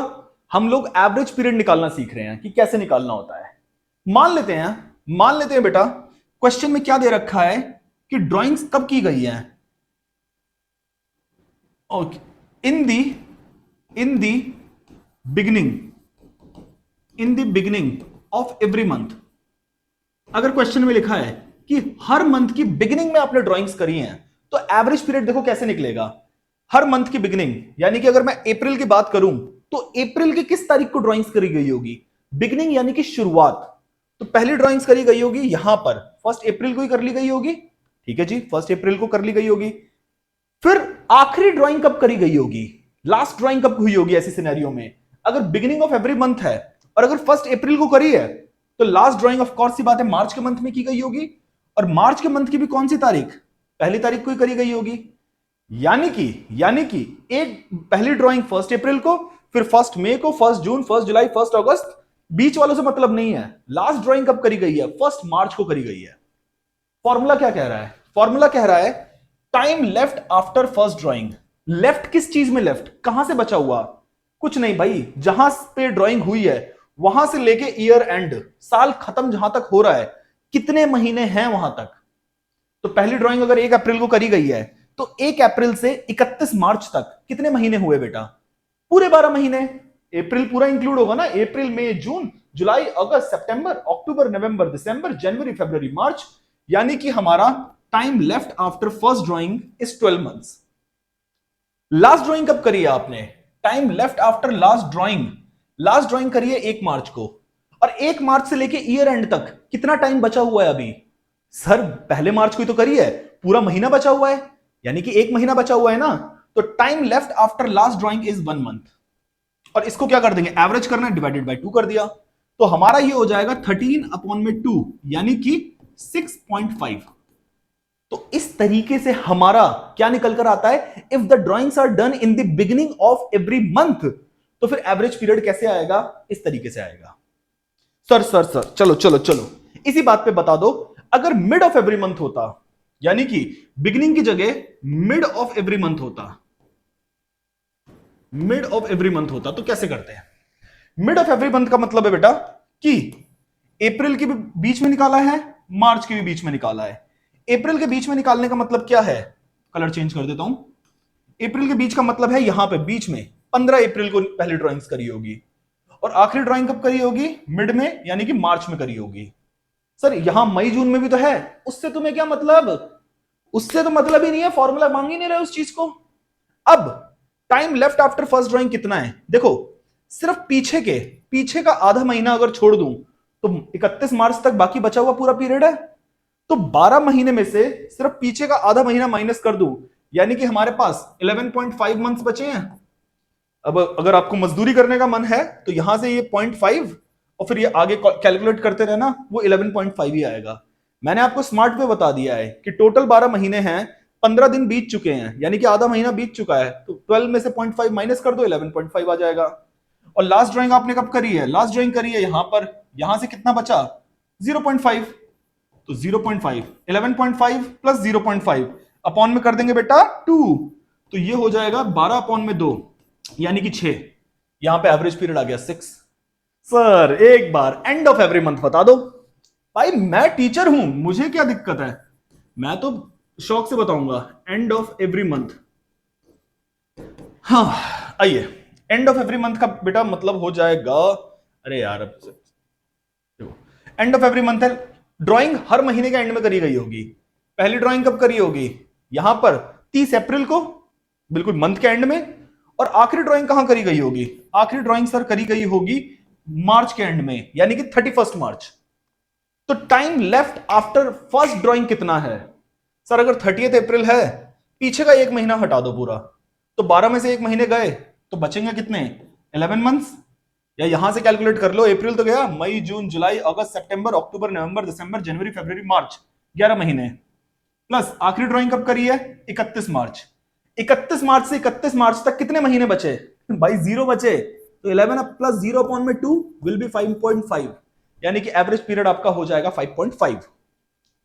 Speaker 1: हम लोग एवरेज पीरियड निकालना सीख रहे हैं कि कैसे निकालना होता है। मान लेते हैं बेटा क्वेश्चन में क्या दे रखा है कि ड्राइंग्स कब की गई हैं। Okay, in the beginning of every month. अगर क्वेश्चन में लिखा है कि हर मंथ की बिगिनिंग में आपने ड्राइंग्स करी हैं, तो एवरेज पीरियड देखो कैसे निकलेगा। हर मंथ की बिगिनिंग, यानी कि अगर मैं अप्रैल की बात करूं तो अप्रैल की किस तारीख को ड्राइंग्स करी गई होगी? बिगिनिंग यानी कि शुरुआत। तो पहली ड्राइंग्स करी गई होगी यहां पर 1 अप्रैल को ही कर ली गई होगी। ठीक है जी, 1 अप्रैल को कर ली गई होगी। फिर आखिरी ड्राइंग कब करी गई होगी? लास्ट ड्राइंग कब हुई होगी ऐसे सिनेरियो में? अगर बिगिनिंग ऑफ एवरी मंथ है और अगर 1 अप्रैल को करी है, तो लास्ट ड्राइंग ऑफ कोर्स सी बात है मार्च के मंथ में की गई होगी। और मार्च के मंथ की भी कौन सी तारीख? पहली तारीख को ही करी गई होगी। यानी कि एक पहली ड्राइंग 1 अप्रैल को, फिर 1 मई को, 1 जून, 1 जुलाई, 1 अगस्त, बीच वालों से मतलब नहीं है। लास्ट ड्राइंग कब करी गई है? 1 मार्च को करी गई है। फॉर्मूला क्या कह रहा है? फॉर्मूला कह रहा है time left after first drawing. Left किस चीज में लेफ्ट? कहां से बचा हुआ? कुछ नहीं भाई, जहां पे ड्राइंग हुई है वहां से लेके ईयर एंड, साल खत्म जहां तक हो रहा है, कितने महीने हैं वहां तक। तो पहली ड्राइंग अगर 1 अप्रैल को करी गई है, तो 1 अप्रैल से 31 मार्च तक कितने महीने हुए बेटा? पूरे 12 महीने। अप्रैल पूरा इंक्लूड होगा ना, अप्रैल, मई, जून, जुलाई, अगस्त, सितंबर, अक्टूबर, नवंबर, दिसंबर, जनवरी, फरवरी, मार्च। यानी कि हमारा time left after first drawing is 12 months. Last drawing कब करी है आपने? Time left after last drawing. Last drawing करिए 1 मार्च को, और 1 मार्च से लेके ईयर एंड तक कितना टाइम बचा हुआ है अभी? सर पहले मार्च को ही तो करी है, पूरा महीना बचा हुआ है, यानी कि 1 महीना बचा हुआ है ना। तो time left after last drawing is 1 month. और इसको क्या कर देंगे? एवरेज करना है, डिवाइडेड बाय 2 कर दिया। तो हमारा ये हो जाएगा 13/2, यानी कि 6.5। तो इस तरीके से हमारा क्या निकल कर आता है? If the drawings are done in the beginning of every month, तो फिर एवरेज पीरियड कैसे आएगा? इस तरीके से आएगा। सर चलो चलो चलो, इसी बात पे बता दो, अगर मिड ऑफ एवरी मंथ होता, यानी कि बिगिनिंग की जगह मिड ऑफ एवरी मंथ होता, मिड ऑफ एवरी मंथ होता तो कैसे करते हैं? मिड ऑफ एवरी मंथ का मतलब है बेटा कि अप्रैल के भी बीच में निकाला है, मार्च के भी बीच में निकाला है। अप्रैल के बीच में निकालने का मतलब क्या है? कलर चेंज कर देता हूं। अप्रैल के बीच का मतलब है यहां पे बीच में 15 अप्रैल को पहली ड्राइंग्स करी होगी, और आखिरी ड्राइंग कब करी होगी? मिड में, यानी कि मार्च में करी होगी। सर यहां मई जून में भी तो है, उससे तुम्हें क्या मतलब? उससे तो मतलब ही नहीं है, फॉर्मूला मांग ही नहीं रहे उस चीज को। अब time left after first drawing कितना है देखो, सिर्फ पीछे का आधा महीना अगर छोड़ दूं तो 31 मार्च तक बाकी बचा हुआ पूरा पीरियड है। तो 12 महीने में से सिर्फ पीछे का आधा महीना माइनस कर दूं, यानी कि हमारे पास 11.5 मंथ्स बचे हैं। अब अगर आपको मजदूरी करने का मन है तो यहां से ये 0.5 और फिर ये आगे कैलकुलेट करते रहना, वो 11.5 ही आएगा। मैंने आपको स्मार्ट पे बता दिया है कि टोटल 12 महीने हैं, 15 दिन बीत चुके हैं, यानी कि आधा महीना बीत चुका है, तो 12 में से 0.5 माइनस कर दो, 11.5 आ जाएगा। और लास्ट ड्राइंग आपने कब करी है? लास्ट ड्राइंग करी है यहां पर, यहां से कितना बचा? 0.5। तो 0.5, 11.5 प्लस 0.5 अपॉन में कर देंगे बेटा 2, तो ये हो जाएगा 12/2, यानी कि 6। यहां पे एवरेज पीरियड आ गया 6। सर एक बार एंड ऑफ एवरी मंथ बता दो। भाई मैं टीचर हूं, मुझे क्या दिक्कत है, मैं तो शौक से बताऊंगा एंड ऑफ एवरी मंथ। हाँ आइए, एंड ऑफ एवरी मंथ का बेटा मतलब हो जाएगा, अरे यार अब एंड ऑफ एवरी मंथ है, ड्राइंग हर महीने के एंड में करी गई होगी। पहली ड्राइंग कब करी होगी? यहां पर 30 अप्रैल को, बिल्कुल मंथ के एंड में। और आखिरी ड्राइंग कहां करी गई होगी? आखिरी ड्राइंग सर करी गई होगी मार्च के एंड में, यानी कि 31 मार्च। तो time left after first drawing कितना है? सर अगर 30 अप्रैल है, पीछे का 1 महीना हटा दो पूरा, तो 12 में से 1 महीने गए, तो बचेंगे कितने? 11 मंथ्स। या यहां से कैलकुलेट कर लो, अप्रैल तो गया, मई, जून, जुलाई, अगस्त, सितंबर, अक्टूबर, नवंबर, दिसंबर, जनवरी, फरवरी, मार्च, 11 महीने। प्लस आखिरी ड्राइंग कब करी है? 31 मार्च। 31 मार्च से 31 मार्च तक कितने महीने बचे? भाई 0 बचे, तो 11 प्लस 0/2 विल बी 5.5, यानी कि एवरेज पीरियड आपका हो जाएगा 5.5।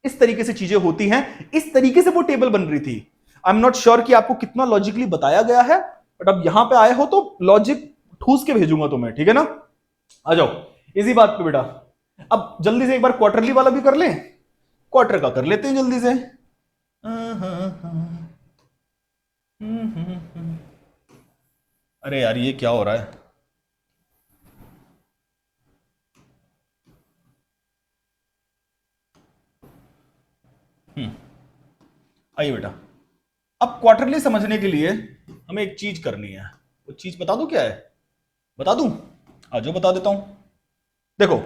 Speaker 1: इस तरीके से चीजें होती हैं, इस तरीके से वो टेबल बन रही थी। आई एम नॉट श्योर कि आपको कितना लॉजिकली बताया गया है, बट अब यहां पे आए हो तो लॉजिक ठूस के भेजूंगा तुम्हें, ठीक है ना? आ जाओ इसी बात पे बेटा, अब जल्दी से एक बार क्वार्टरली वाला भी कर लें, क्वार्टर का कर लेते हैं जल्दी से। अरे यार ये क्या हो रहा है? आइए बेटा, अब क्वार्टरली समझने के लिए हमें एक चीज करनी है। वो चीज बता दूं क्या है? बता दूं? आज बता देता हूं। देखो,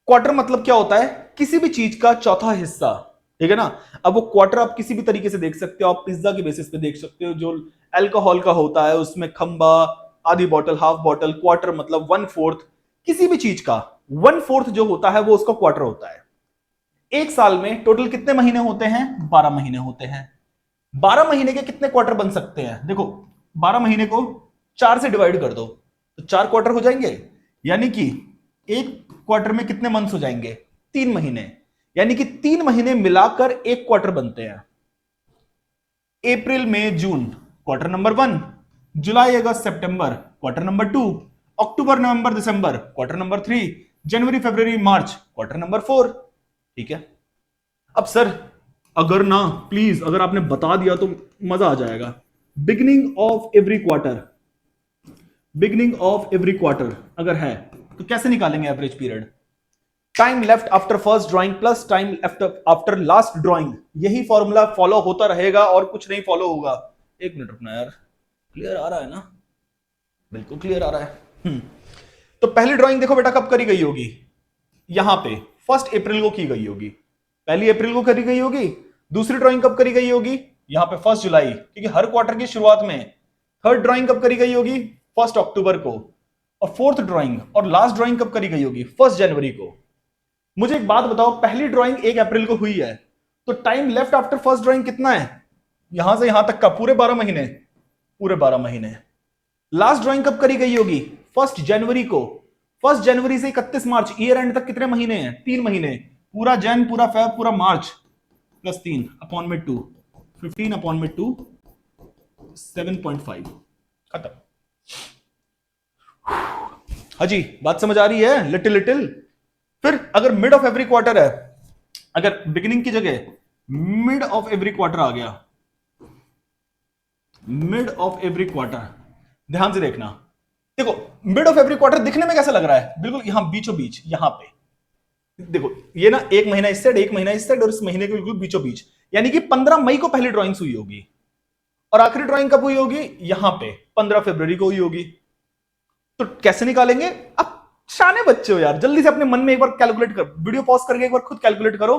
Speaker 1: क्वार्टर मतलब क्या होता है? किसी भी चीज का चौथा हिस्सा, ठीक है ना। अब वो क्वार्टर आप किसी भी तरीके से देख सकते हो, आप पिज्जा के बेसिस पे देख सकते हो। जो अल्कोहल का होता है उसमें खंबा, आधी बोतल, हाफ बोतल, क्वार्टर मतलब 1/4। किसी भी चीज का 1/4 जो होता है वो उसका क्वार्टर होता है। एक साल में टोटल कितने महीने होते हैं? 12 महीने होते हैं। 12 महीने के कितने क्वार्टर बन सकते हैं? देखो, 12 महीने को 4 से डिवाइड कर दो तो 4 क्वार्टर हो जाएंगे। यानी कि एक क्वार्टर में कितने मंथ्स हो जाएंगे? 3 महीने। यानी कि 3 महीने मिलाकर एक क्वार्टर बनते हैं। अप्रैल मई जून क्वार्टर नंबर 1, जुलाई अगस्त सितंबर क्वार्टर नंबर 2, अक्टूबर नवंबर दिसंबर क्वार्टर नंबर 3, जनवरी फरवरी मार्च क्वार्टर नंबर 4। ठीक है। अब सर, अगर ना प्लीज अगर आपने बता दिया तो मजा आ जाएगा। Beginning of every quarter, beginning of every quarter अगर है तो कैसे निकालेंगे average period? Time left after first drawing plus time left after last drawing. यही फॉर्मूला फॉलो होता रहेगा और कुछ नहीं फॉलो होगा। एक मिनट रुकना यार, क्लियर आ रहा है ना? बिल्कुल क्लियर आ रहा है। तो पहली ड्राइंग देखो बेटा कब करी गई होगी? यहां पे 1 अप्रैल को की गई होगी। पहली अप्रैल को करी गई होगी। दूसरी ड्राइंग कब करी गई होगी? यहां पे 1 जुलाई, क्योंकि हर क्वार्टर की शुरुआत में। थर्ड ड्राइंग कब करी गई होगी? 1 अक्टूबर को। और फोर्थ ड्राइंग और लास्ट ड्राइंग कब करी गई होगी? 1 जनवरी को। मुझे एक बात बताओ, पहली ड्राइंग 1 अप्रैल को हुई है तो time left after first drawing कितना है? यहां से यहां तक का पूरे 12 महीने, पूरे 12 महीने। लास्ट ड्राइंग कब करी गई होगी? 1 जनवरी को। 1 जनवरी से 31 मार्च, ईयर एंड तक कितने महीने हैं? 3 महीने। पूरा जन, पूरा फेब, पूरा मार्च प्लस 3 अपॉन में 2, 15 अपॉन में 2, 7.5। खत्म। हाजी, बात समझ आ रही है? Little little. फिर अगर मिड ऑफ एवरी क्वार्टर है, अगर बिगिनिंग की जगह मिड ऑफ एवरी क्वार्टर आ गया, मिड ऑफ एवरी क्वार्टर, ध्यान से देखना। देखो, मिड ऑफ एवरी क्वार्टर दिखने में कैसा लग रहा है? बिल्कुल यहां बीचों बीच, यहां पे देखो, ये ना एक महीना इस साइड, एक महीना इस साइड, और इस महीने के बिल्कुल बीचों बीच। यानी कि 15 मई को पहली ड्राइंग हुई होगी और आखिरी ड्राइंग कब हुई होगी? यहां पे 15 फरवरी को हुई होगी। तो कैसे निकालेंगे? अब शाने बच्चे हो यार, जल्दी से अपने मन में एक बार कैलकुलेट कर, वीडियो पॉज करके एक बार खुद कैलकुलेट करो,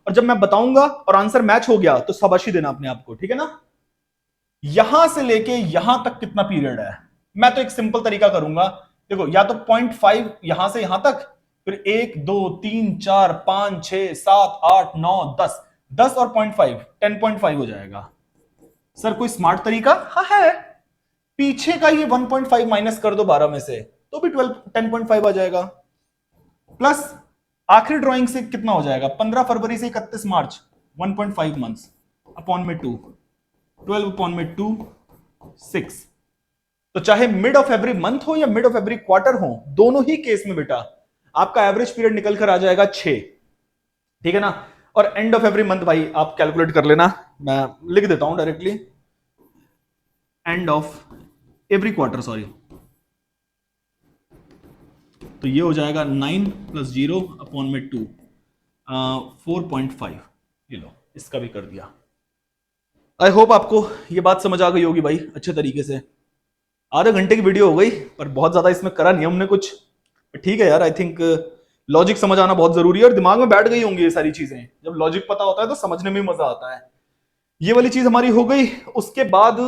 Speaker 1: और जब मैं बताऊंगा और आंसर मैच हो गया तो शाबाशी देना अपने आप को, ठीक है ना। यहां से लेके यहां तक कितना पीरियड है? मैं तो एक सिंपल तरीका करूंगा। देखो, या तो 0.5 यहां से यहां तक, फिर 1 2 3 4 5 6 7 8 9 10, 10 और 0.5 10.5 हो जाएगा। सर कोई स्मार्ट तरीका? हाँ है। पीछे का ये 1.5 माइनस कर दो 12 में से तो भी 10.5 आ जाएगा। प्लस आखिरी ड्राइंग से कितना हो जाएगा? 15 फरवरी से 31 मार्च, 1.5 मंथ्स अपॉन में 2, 12 अपॉन में 2, 6। तो चाहे मिड ऑफ एवरी मंथ हो या मिड ऑफ एवरी क्वार्टर हो, दोनों ही केस में बेटा आपका एवरेज पीरियड निकल कर आ जाएगा 6। ठीक है ना। और एंड ऑफ एवरी मंथ भाई आप कैलकुलेट कर लेना, मैं लिख देता हूं directly. End of every quarter, sorry, तो ये हो जाएगा 9 + 0 अपॉन में 2, 4.5। ये लो, इसका भी कर दिया। आई होप आपको ये बात समझ आ गई होगी भाई अच्छे तरीके से। आधे घंटे की वीडियो हो गई पर बहुत ज्यादा इसमें करा नहीं हमने कुछ। ठीक है यार, आई थिंक लॉजिक समझ आना बहुत जरूरी है और दिमाग में बैठ गई होंगी ये सारी चीजें। जब लॉजिक पता होता है तो समझने में मजा आता है। ये वाली चीज हमारी हो गई। उसके बाद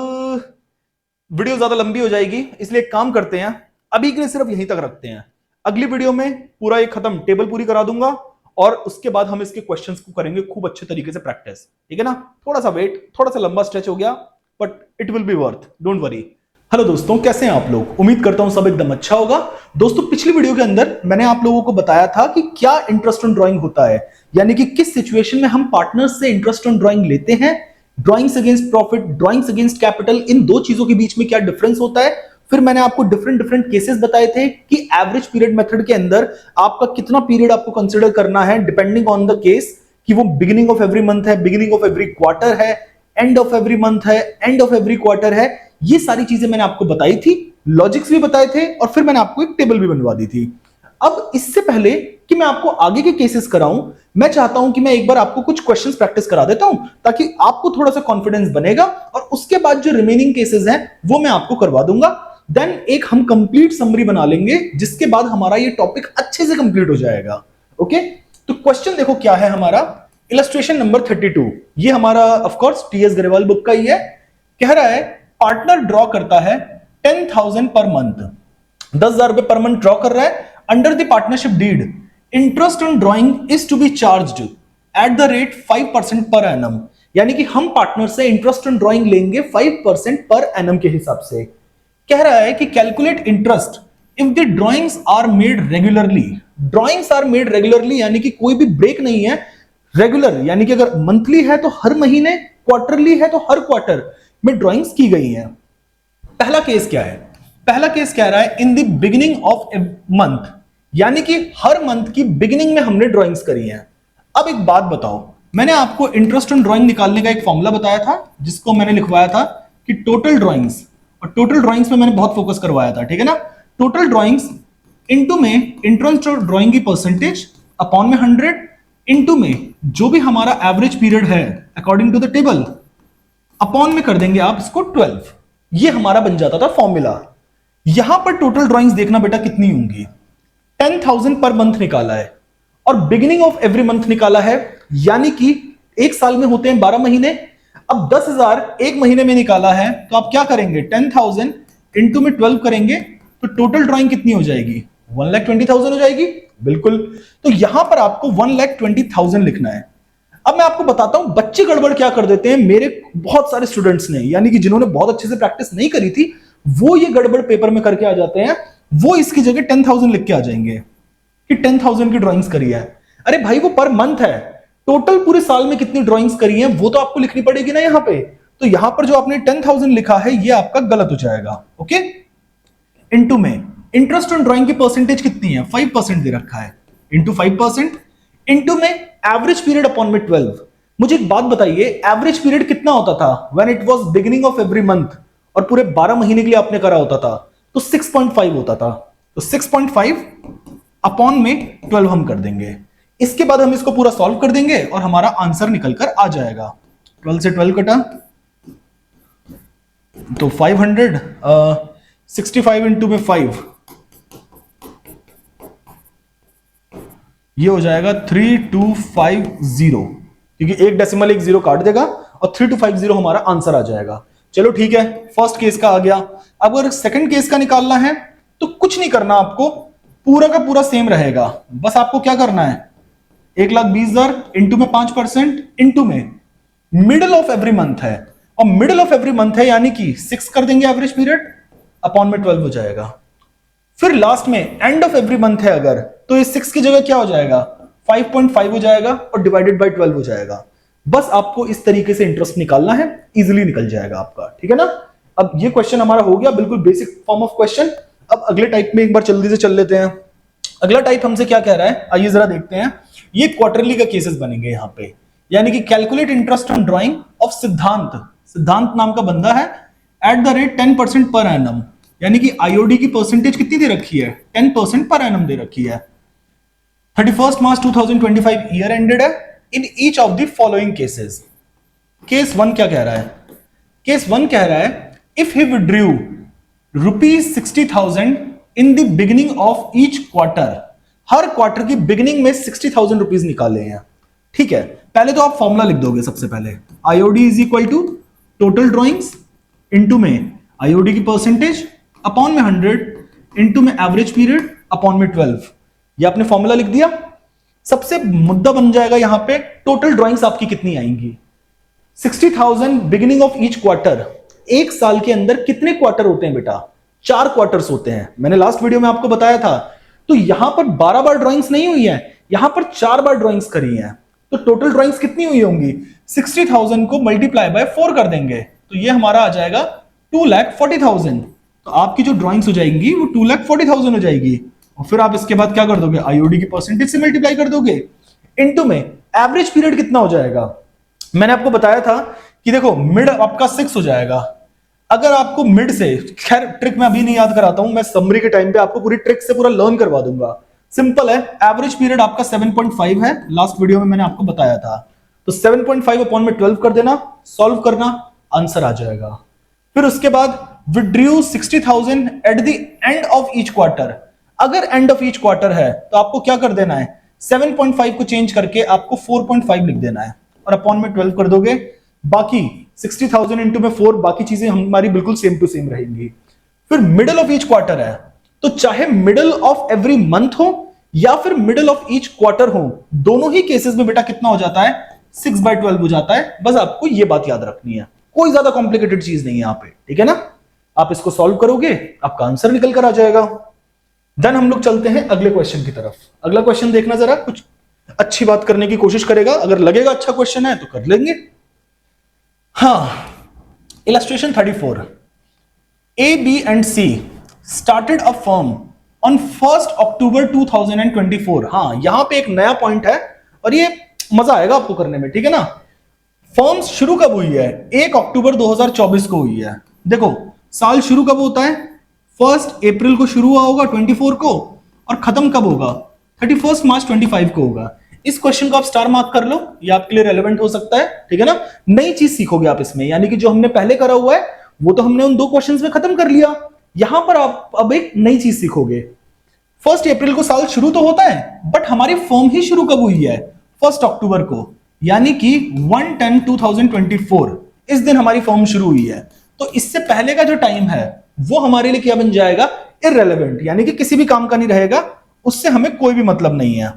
Speaker 1: वीडियो ज्यादा लंबी हो जाएगी, इसलिए एक काम करते हैं, अभी के लिए सिर्फ यहीं तक रखते हैं। अगली वीडियो में पूरा एक खत्म टेबल पूरी करा दूंगा और उसके बाद हम इसके क्वेश्चंस को करेंगे खूब अच्छे तरीके से प्रैक्टिस। ठीक है ना। थोड़ा सा वेट, थोड़ा सा लंबा स्ट्रेच हो गया but it will be worth, don't worry. Hello दोस्तों, कैसे हैं आप लोग? उम्मीद करता हूं सब एकदम अच्छा होगा। दोस्तों, पिछली वीडियो के अंदर मैंने आप लोगों को बताया था कि क्या इंटरेस्ट ऑन ड्राइंग होता है, यानी कि किस सिचुएशन में हम पार्टनर्स से इंटरेस्ट ऑन ड्राइंग लेते हैं, drawings against profit, drawings against capital, इन दो चीजों के बीच में क्या डिफरेंस होता है। फिर मैंने आपको डिफरेंट डिफरेंट केसेस बताए थे कि एवरेज पीरियड मेथड के अंदर आपका कितना पीरियड आपको कंसीडर करना है डिपेंडिंग ऑन द केस, कि वो बिगिनिंग ऑफ एवरी मंथ है, बिगिनिंग ऑफ एवरी क्वार्टर है, एंड ऑफ एवरी मंथ है, एंड ऑफ एवरी क्वार्टर है। ये सारी चीजें मैंने आपको बताई थी, लॉजिक्स भी बताए थे और फिर मैंने आपको एक टेबल भी बनवा दी थी। अब इससे पहले कि मैं आपको आगे के केसेस कराऊं, मैं चाहता हूं कि मैं एक बार आपको कुछ क्वेश्चंस प्रैक्टिस करा देता हूं ताकि आपको थोड़ा सा कॉन्फिडेंस बनेगा, और उसके बाद जो रिमेनिंग केसेस हैं वो मैं आपको करवा दूंगा। देन एक हम कंप्लीट समरी बना लेंगे, जिसके बाद हमारा ये टॉपिक अच्छे से कंप्लीट हो जाएगा। ओके, तो क्वेश्चन देखो क्या है हमारा, इलस्ट्रेशन नंबर 32। ये हमारा of course TS Grewal book का ही है। कह रहा है पार्टनर ड्रॉ करता है 10,000 पर मंथ, 10,000 रुपए पर मंथ ड्रॉ कर रहा है। Under the partnership deed interest on drawing is to be charged at the rate 5% per annum, यानी कि हम पार्टनर से इंटरेस्ट ऑन ड्रॉइंग लेंगे 5% पर एनम के हिसाब से। कह रहा है कि calculate interest if the drawings are made regularly. Drawings are made regularly यानी कि कोई भी ब्रेक नहीं है, रेगुलर यानी कि अगर मंथली है तो हर महीने, क्वार्टरली है तो हर क्वार्टर में ड्रॉइंग्स की गई हैं। पहला केस क्या है, पहला केस कह रहा है in the beginning of a month, यानी कि हर मंथ की बिगिनिंग में हमने ड्रॉइंग्स करी हैं। अब एक बात बताओ, मैंने आपको इंटरेस्ट ऑन ड्रॉइंग निकालने का एक फॉर्मूला बताया था, जिसको मैंने लिखवाया था कि टोटल ड्रॉइंग्स, और टोटल ड्रॉइंग्स में मैंने बहुत फोकस करवाया था, ठीक है ना। टोटल ड्रॉइंग्स इनटू में इंटरेस्ट ऑन ड्रॉइंग की परसेंटेज अपॉन में 100 इनटू में जो भी हमारा एवरेज पीरियड है according to the table upon में कर देंगे आप इसको 12। ये हमारा बन जाता था फॉर्मूला। यहां पर टोटल ड्रॉइंग्स देखना बेटा कितनी होंगी, 10,000 पर मंथ निकाला है और बिगिनिंग ऑफ एवरी मंथ निकाला है, यानी कि एक साल में होते हैं 12 महीने। अब 10,000 एक महीने में निकाला है, तो आप क्या करेंगे 10,000 इंटू में 12 करेंगे तो टोटल ड्रॉइंग कितनी हो जाएगी 1,20,000 हो जाएगी। बिल्कुल, तो यहां पर आपको 1,20,000 लिखना है। अब मैं आपको बताता हूं बच्चे गड़बड़ क्या कर देते हैं। मेरे बहुत सारे स्टूडेंट्स ने, यानी कि जिन्होंने बहुत अच्छे से प्रैक्टिस नहीं करी थी, वो ये गड़बड़ पेपर में करके आ जाते हैं। वो इसकी जगह 10,000 लिख के आ जाएंगे कि 10,000 की ड्राइंग्स करी है। अरे भाई वो पर मंथ है, टोटल पूरे साल में कितनी ड्राइंग्स करी है वो तो आपको लिखनी पड़ेगी ना यहां पे। तो यहां पर जो आपने 10,000 लिखा है ये आपका गलत हो जाएगा। ओके, इनटू में इंटरेस्ट ऑन ड्राइंग की परसेंटेज कितनी है 5% दे रखा है, इंटू 5%, इंटू में एवरेज पीरियड अपॉन में 12। मुझे एक बात बताइए, एवरेज पीरियड कितना होता था when it was beginning of every month, और पूरे 12 महीने के लिए आपने करा होता था तो 6.5 होता था। तो 6.5 अपॉन में 12 हम कर देंगे। इसके बाद हम इसको पूरा सॉल्व कर देंगे और हमारा आंसर निकल कर आ जाएगा। 12 से 12 कटा तो 500, 65 इंटू में 5, ये हो जाएगा 3250, क्योंकि एक डेसिमल एक जीरो काट देगा और 3250 हमारा आंसर आ जाएगा। चलो ठीक है, फर्स्ट केस का आ गया। अब अगर सेकंड केस का निकालना है तो कुछ नहीं करना, आपको पूरा का पूरा सेम रहेगा। बस आपको क्या करना है 1,20,000 इंटू में 5% इंटू में मिडिल ऑफ एवरी मंथ है, और मिडिल ऑफ एवरी मंथ है यानी कि 6 कर देंगे एवरेज पीरियड, अपॉन में 12 हो जाएगा। फिर लास्ट में एंड ऑफ एवरी मंथ है अगर, तो इस 6 की जगह क्या हो जाएगा 5.5 हो जाएगा और डिवाइडेड बाय 12 हो जाएगा। बस आपको इस तरीके से इंटरेस्ट निकालना है, इजीली निकल जाएगा आपका, ठीक है ना। अब ये क्वेश्चन हमारा हो गया बिल्कुल बेसिक फॉर्म ऑफ क्वेश्चन। अब अगले टाइप में एक बार जल्दी से चल लेते हैं। अगला टाइप हमसे क्या कह रहा है, आइए जरा देखते हैं। ये क्वार्टरली का केसेस बनेंगे यहाँ पे, यानी कि calculate interest on drawing of सिद्धांत, सिद्धांत नाम का बंदा है, eight the rate 10% per annum, यानी कि आईओडी की परसेंटेज कितनी दे रखी है 10% पर एनम दे रखी है। 31 मार्च 2025 ईयर एंडेड है। In each of the following cases, case 1 क्या कह रहा है, केस 1 कह रहा है if he withdrew ₹60,000 in the beginning of each quarter, her quarter की बिगिनिंग में 60,000 रुपीज निकाले हैं। ठीक है, पहले तो आप फॉर्मूला लिख दोगे सबसे पहले, IOD is equal to total drawings into में आईओडी की परसेंटेज अपॉन में 100 इंटू में एवरेज पीरियड अपॉन में 12। ये आपने फॉर्मूला लिख दिया। सबसे मुद्दा बन जाएगा यहां पे टोटल ड्रॉइंग्स आपकी कितनी आएंगी। 60,000 बिगिनिंग ऑफ ईच क्वार्टर, एक साल के अंदर कितने क्वार्टर होते हैं बेटा 4 क्वार्टर्स होते हैं, मैंने लास्ट वीडियो में आपको बताया था। तो यहां पर 12 बार ड्रॉइंग्स नहीं हुई है, यहां पर 4 बार ड्रॉइंग्स करी हैं। तो टोटल ड्रॉइंग्स कितनी हुई होंगी 60,000 को मल्टीप्लाई बाय 4 कर देंगे तो ये हमारा आ जाएगा 2,40,000। तो आपकी जो ड्रॉइंग्स हो जाएंगी वो 2,40,000 हो जाएगी। और फिर आप इसके बाद क्या कर दोगे आईओडी की परसेंटेज से मल्टीप्लाई कर दोगे, इनटू में एवरेज पीरियड कितना हो जाएगा। मैंने आपको बताया था कि देखो मिड आपका 6 हो जाएगा। अगर आपको मिड से, खैर ट्रिक मैं अभी नहीं याद कराता हूं, मैं समरी के टाइम पे आपको पूरी ट्रिक से पूरा लर्न करवा दूंगा। सिंपल है, एवरेज पीरियड आपका 7.5 है, लास्ट वीडियो में मैंने आपको बताया था। तो 7.5 अपॉन में 12 कर देना, सॉल्व करना, आंसर आ जाएगा। फिर उसके बाद withdrew 60,000 at the end of each quarter. अगर एंड ऑफ ईच क्वार्टर है तो आपको क्या कर देना है, 7.5 को चेंज करके आपको 4.5 लिख देना है और अपॉन में 12 कर दोगे। बाकी 60,000 इंटू में 4, बाकी चीजें हमारी बिल्कुल सेम टू सेम रहेंगी। फिर मिडल ऑफ ईच क्वार्टर है, तो चाहे मिडल ऑफ एवरी मंथ हो या फिर मिडल ऑफ ईच क्वार्टर हो, दोनों ही केसेस में बेटा कितना हो जाता है, 6/12 हो जाता है। बस आपको ये बात याद रखनी है, कोई ज्यादा कॉम्प्लिकेटेड चीज नहीं है यहां पे, ठीक है ना। आप इसको सॉल्व करोगे, आपका आंसर निकल कर आ जाएगा। देन हम लोग चलते हैं अगले क्वेश्चन की तरफ। अगला क्वेश्चन देखना जरा, कुछ अच्छी बात करने की कोशिश करेगा, अगर लगेगा अच्छा क्वेश्चन है तो कर लेंगे। हाँ, illustration 34, A, B and C started a firm on 1st October 2024। हाँ, यहां पे एक नया पॉइंट है और ये मजा आएगा आपको करने में, ठीक है ना। फर्म शुरू कब हुई है, 1 अक्टूबर 2024 को हुई है। देखो साल शुरू कब होता है, 1 अप्रैल को शुरू हुआ होगा 24 को, और खत्म कब होगा, 31 मार्च 25 को होगा। इस क्वेश्चन को आप स्टार मार्क कर लो, ये आपके लिए रेलेवेंट हो सकता है, ठीक है ना। नई चीज सीखोगे आप इसमें, यानी कि जो हमने पहले करा हुआ है वो तो हमने उन 2 क्वेश्चंस में खत्म कर लिया, यहां पर आप अब एक नई चीज सीखोगे। 1 अप्रैल को साल शुरू तो होता है, बट हमारी फॉर्म ही शुरू कब हुई है, 1 अक्टूबर को, यानी कि 1/10/2024 इस दिन हमारी फॉर्म शुरू हुई है। तो इससे पहले का जो टाइम है वो हमारे लिए क्या बन जाएगा, इररेलेवेंट, यानी कि किसी भी काम का नहीं रहेगा, उससे हमें कोई भी मतलब नहीं है,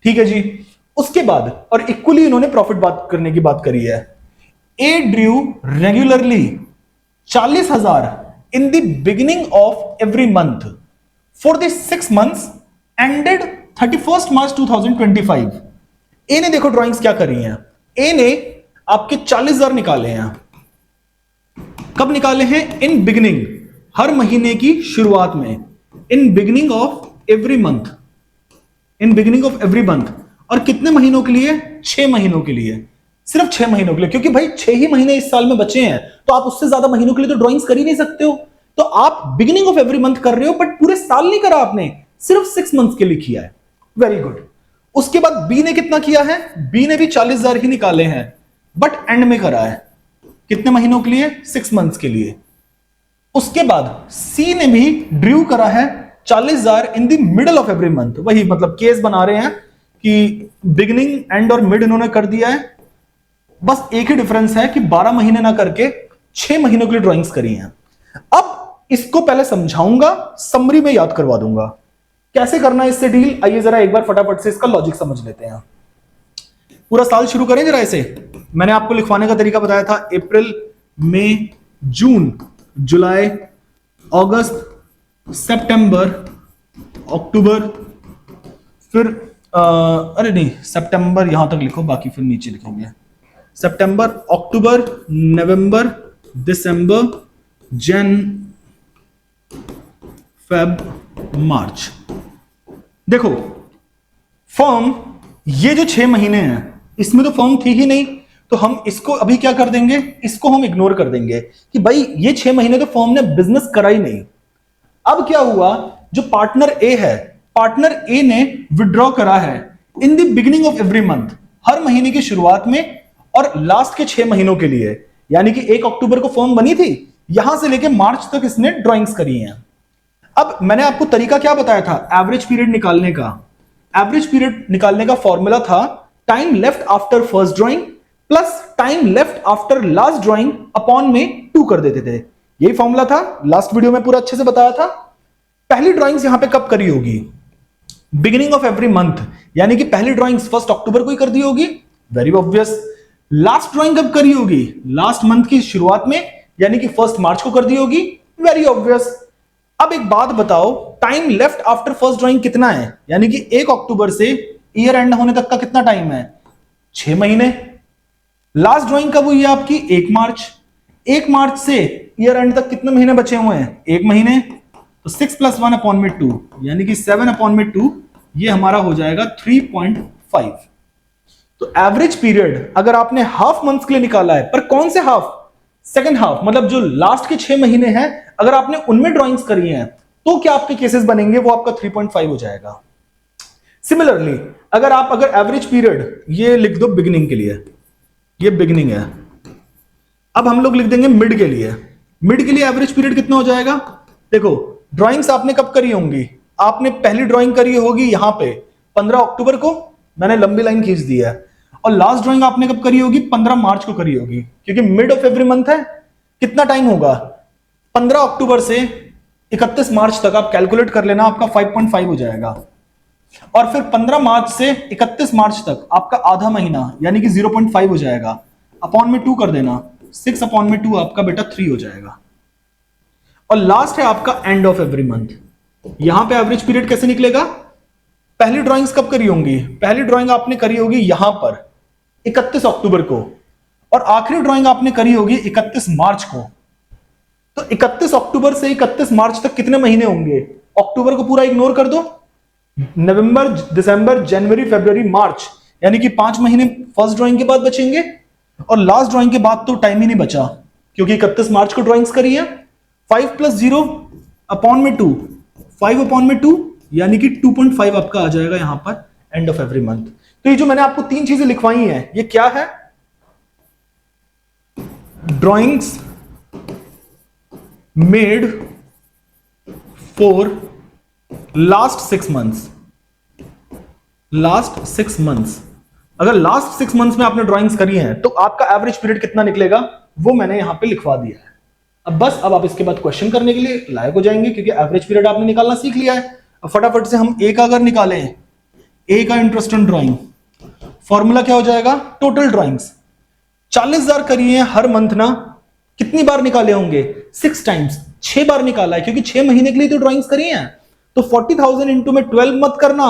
Speaker 1: ठीक है जी। उसके बाद और इक्वली इन्होंने प्रॉफिट बात करने की बात करी है। A drew regularly 40,000 in the beginning of every month for the 6 months ended 31 March 2025। A ने देखो ड्राइंग्स क्या करी हैं, ए ने आपके 40,000 निकाले हैं। कब निकाले हैं, इन बिगिनिंग, हर महीने की शुरुआत में, in beginning of every month, in beginning of every month. और कितने महीनों के लिए, 6 महीनों के लिए, सिर्फ 6 महीनों के लिए, क्योंकि भाई 6 ही महीने इस साल में बचे हैं, तो आप उससे ज्यादा महीनों के लिए तो ड्राइंग्स कर ही नहीं सकते हो। तो आप बिगिनिंग ऑफ एवरी मंथ कर रहे हो, बट पूरे साल नहीं करा आपने, सिर्फ 6 मंथ्स के लिए किया है, वेरी गुड। उसके बाद बी ने कितना किया है, बी ने भी 40,000 ही निकाले हैं, बट एंड में करा है, कितने महीनों के लिए, 6 मंथ्स के लिए। उसके बाद सी ने भी ड्रू करा है 40,000 in the middle of every month, वही मतलब केस बना रहे हैं कि बिगिनिंग, एंड और मिड इन्होंने कर दिया है। बस एक ही डिफरेंस है कि 12 महीने ना करके 6 महीनों के लिए ड्राइंग्स करी हैं। अब इसको पहले समझाऊंगा, समरी में याद करवा दूंगा कैसे करना है इससे डील। आइए जरा एक बार फटाफट से इसका लॉजिक समझ लेते हैं। पूरा साल शुरू करें जरा ऐसे, मैंने आपको लिखवाने का तरीका बताया था, अप्रैल, मई, जून, जुलाई, अगस्त, सितंबर, अक्टूबर, फिर अरे नहीं, सितंबर यहां तक लिखो, बाकी फिर नीचे लिखेंगे। सितंबर, अक्टूबर, नवंबर, दिसंबर, जन, फेब, मार्च। देखो फॉर्म, ये जो 6 महीने हैं इसमें तो फॉर्म थी ही नहीं, तो हम इसको अभी क्या कर देंगे, इसको हम इग्नोर कर देंगे कि भाई ये 6 महीने तो फॉर्म ने बिजनेस करा ही नहीं। अब क्या हुआ, जो पार्टनर ए है, पार्टनर ए ने विड्रॉ करा है in the beginning of every month, हर महीने की शुरुआत में, और लास्ट के 6 महीनों के लिए, यानी कि 1 अक्टूबर को फॉर्म बनी थी, यहां से लेके मार्च तक इसने ड्राइंग्स करी हैं। अब मैंने आपको तरीका क्या बताया था, एवरेज पीरियड निकालने का। एवरेज पीरियड निकालने का फॉर्मूला था time left after first drawing plus time left after last drawing upon में 2 कर देते थे। यही फॉर्मूला था, लास्ट वीडियो में पूरा अच्छे से बताया था। पहली ड्राइंग्स यहां पे कब करी होगी, बिगिनिंग ऑफ एवरी मंथ, यानी कि पहली ड्राइंग्स 1 अक्टूबर को ही कर दी होगी, वेरी ऑब्वियस। लास्ट ड्राइंग कब करी होगी, लास्ट मंथ की शुरुआत में, यानी कि 1 मार्च को कर दी होगी, वेरी ऑब्वियस। अब एक बात बताओ, time left after first drawing कितना है, यानी कि 1 अक्टूबर से ईयर एंड होने तक का कितना टाइम है, 6 महीने। लास्ट ड्राइंग कब हुई है आपकी, 1 मार्च। 1 मार्च से ईयर एंड तक कितने महीने बचे हुए हैं, 1 महीने। तो 6 + 1 अपॉन में 2, यानी कि 7 अपॉन में 2, ये हमारा हो जाएगा 3.5। तो एवरेज पीरियड अगर आपने हाफ मंथ के लिए निकाला है, पर कौन से हाफ, सेकेंड हाफ, मतलब जो लास्ट के 6 महीने हैं, अगर आपने उनमें ड्राइंग्स करी हैं, तो क्या आपके केसेस बनेंगे, वो आपका 3.5 हो जाएगा। सिमिलरली अगर एवरेज पीरियड ये लिख दो बिगिनिंग के लिए, ये बिगिनिंग है, अब हम लोग लिख देंगे मिड के लिए। मिड के लिए एवरेज पीरियड कितना हो जाएगा? देखो ड्राइंग्स आपने कब करी होंगी? आपने पहली ड्राइंग करी होगी यहां पे 15 अक्टूबर को, मैंने लंबी लाइन खींच दी है, और लास्ट ड्राइंग आपने कब करी होगी? 15 मार्च को करी होगी, क्योंकि मिड ऑफ एवरी मंथ है। कितना टाइम होगा? 15 अक्टूबर से 31 मार्च तक आप कैलकुलेट कर लेना, आपका 5.5 हो जाएगा। और फिर 15 मार्च से 31 मार्च तक आपका आधा महीना यानी कि 0.5 हो जाएगा, अपॉन में 2 कर देना, 6 अपॉन में 2 आपका बेटा 3 हो जाएगा। और लास्ट है आपका एंड ऑफ एवरी मंथ। यहां पे एवरेज पीरियड कैसे निकलेगा? पहली ड्राइंग्स कब करी होंगी? पहली ड्राइंग आपने करी होगी यहां पर 31 अक्टूबर को, और आखिरी ड्राइंग आपने करी होगी 31 मार्च को। तो 31 अक्टूबर से 31 मार्च तक कितने महीने होंगे? अक्टूबर को पूरा इग्नोर कर दो, नवंबर, दिसंबर, जनवरी, फरवरी, मार्च, यानी कि 5 महीने फर्स्ट ड्राइंग के बाद बचेंगे, और लास्ट ड्राइंग के बाद तो टाइम ही नहीं बचा, क्योंकि 31 मार्च को ड्राइंग्स करी है। 5 + 0 अपॉन में 2, 5 अपॉन में 2 यानी कि 2.5 आपका आ जाएगा यहां पर एंड ऑफ एवरी मंथ। तो ये जो मैंने आपको 3 चीजें लिखवाई हैं, ये क्या है? Drawings made for last 6 months. Last 6 months, अगर लास्ट 6 मंथ्स में आपने ड्राइंग्स करी हैं तो आपका एवरेज पीरियड कितना निकलेगा वो मैंने यहां पे लिखवा दिया है। अब आप इसके बाद क्वेश्चन करने के लिए लायक हो जाएंगे, क्योंकि एवरेज पीरियड आपने निकालना सीख लिया है। अब फटाफट से हम ए का अगर निकालें, ए का इंटरेस्ट ऑन ड्राइंग, फॉर्मूला क्या हो जाएगा? टोटल ड्राइंग्स 40,000 करी है हर मंथ ना, कितनी बार निकाले होंगे? 6 टाइम्स, 6 बार निकाला है, क्योंकि 6 महीने के लिए तो ड्राइंग्स करी हैं। तो 40,000 इंटू में 12 मत करना,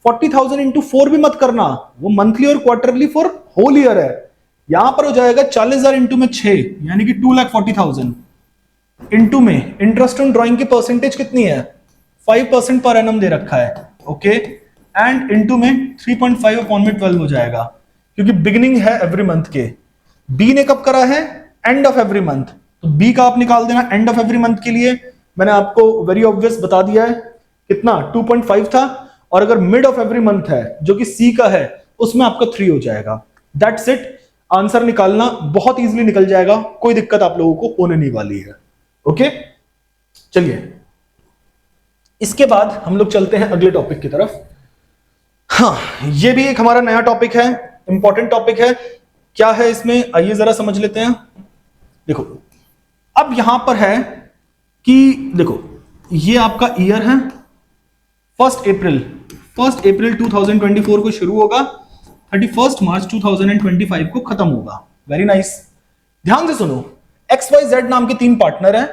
Speaker 1: 40,000 इंटू 4 भी मत करना, वो मंथली और क्वार्टरली फॉर होल ईयर है। यहां पर हो जाएगा 40,000 इंटू में 6 यानी कि 2,40,000 इंटू में इंटरेस्ट ऑन ड्राइंग की परसेंटेज कितनी है? 5% पर एनम दे रखा है, ओके, एंड इंटू में 3.5 अपॉन में 12 हो जाएगा, क्योंकि बिगिनिंग है एवरी मंथ के। बी ने कब करा है? एंड ऑफ एवरी मंथ, तो बी का आप निकाल देना एंड ऑफ एवरी मंथ के लिए। मैंने आपको वेरी ऑब्वियस बता दिया है, कितना? 2.5 था, और अगर मिड ऑफ एवरी मंथ है जो कि सी का है, उसमें आपका 3 हो जाएगा। दैट्स इट, आंसर निकालना बहुत इजीली निकल जाएगा, कोई दिक्कत आप लोगों को होने नहीं वाली है। ओके, चलिए इसके बाद हम लोग चलते हैं अगले टॉपिक की तरफ। हाँ, ये भी एक हमारा नया टॉपिक है, इंपॉर्टेंट टॉपिक है। क्या है इसमें, आइए जरा समझ लेते हैं। देखो अब यहां पर है कि देखो ये आपका ईयर है 1 अप्रैल 2024 को शुरू होगा, 31 मार्च 2025 को खत्म होगा। वेरी नाइस, ध्यान से सुनो। XYZ नाम के 3 पार्टनर हैं।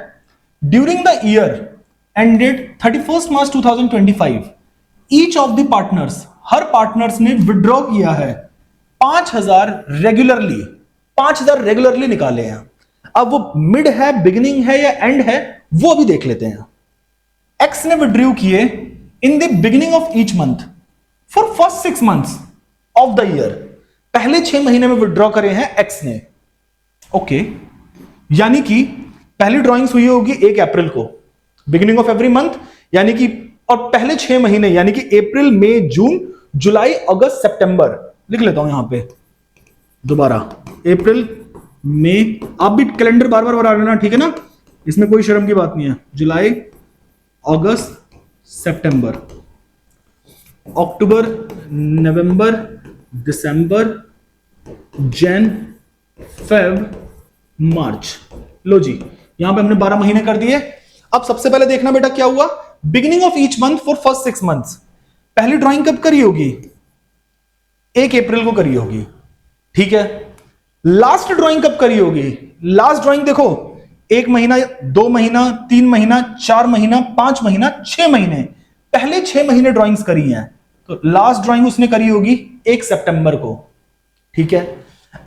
Speaker 1: During the year ended 31 March 2025 each of the partners, her partners ने विड्रॉ किया है 5,000 रेगुलरली निकाले हैं। अब वो मिड है, बिगिनिंग है या एंड है, वो अभी देख लेते हैं। एक्स ने विड्रॉ किए इन the beginning of each month for first 6 months of the year. पहले 6 महीने में विड्रॉ करे हैं एक्स ने, ओके, यानी कि पहली ड्राइंग्स हुई होगी 1 अप्रैल को, बिगिनिंग ऑफ एवरी मंथ, यानी कि, और पहले 6 महीने यानी कि अप्रैल, मई, जून, जुलाई, अगस्त, सितंबर, लिख लेता हूं यहां पे दोबारा, अप्रैल, मई, आप भी कैलेंडर बार बार बना लेना, ठीक है ना, इसमें कोई शर्म की बात नहीं है। जुलाई, अगस्त, सितंबर, अक्टूबर, नवंबर, दिसंबर, जन, फेब, मार्च। लो जी, यहां पे हमने 12 महीने कर दिए। अब सबसे पहले देखना बेटा क्या हुआ, beginning of each month for first 6 months. पहली ड्राइंग कब करी होगी? 1 अप्रैल को करी होगी, ठीक है। लास्ट ड्राइंग कब करी होगी? लास्ट ड्राइंग देखो 1 महीना, 2 महीना, 3 महीना, 4 महीना, 5 महीना, 6 महीने, पहले 6 महीने ड्राइंग्स करी हैं। तो लास्ट ड्राइंग उसने करी होगी 1 सितंबर को, ठीक है।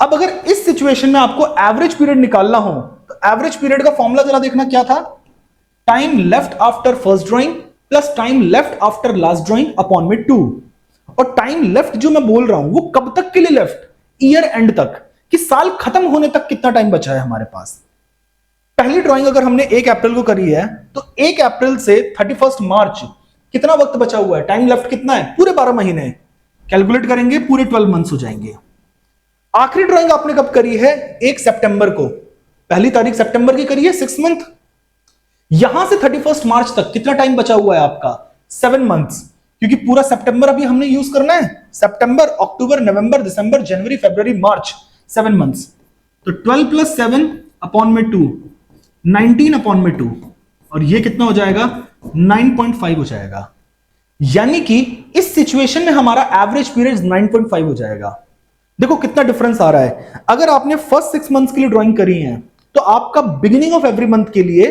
Speaker 1: अब अगर इस सिचुएशन में आपको एवरेज पीरियड निकालना हो तो एवरेज पीरियड का फॉर्मूला जरा देखना क्या था? Time left after first drawing plus time left after last drawing upon में 2। और टाइम लेफ्ट जो मैं बोल रहा हूं वो कब तक के लिए लेफ्ट? ईयर एंड तक, कि साल खत्म होने तक कितना टाइम बचा है हमारे पास। पहली ड्राइंग अगर हमने 1 अप्रैल को करी है तो 1 अप्रैल से 31 मार्च कितना वक्त बचा हुआ है, टाइम लेफ्ट कितना है, पूरे 12 महीने। कैलकुलेट करेंगे पूरे 12 मंथ्स हो जाएंगे। आखिरी ड्राइंग आपने कब करी है, 1 सितंबर को, पहली तारीख सितंबर की करी है, 6 मंथ। यहां से 31 मार्च तक कितना टाइम बचा हुआ है आपका, 7 मंथ्स, क्योंकि पूरा सितंबर अभी हमने यूज करना है। सितंबर, अक्टूबर, नवंबर, दिसंबर, जनवरी, फरवरी, मार्च, 7 मंथ्स। तो 12 प्लस 7 अपॉन में 2, 19 अपॉन में 2, और ये कितना हो जाएगा, 9.5 हो जाएगा। यानी कि इस सिचुएशन में हमारा एवरेज पीरियड 9.5 हो जाएगा। देखो कितना डिफरेंस आ रहा है। अगर आपने फर्स्ट 6 मंथ्स के लिए ड्राइंग करी है तो आपका बिगिनिंग ऑफ एवरी मंथ के लिए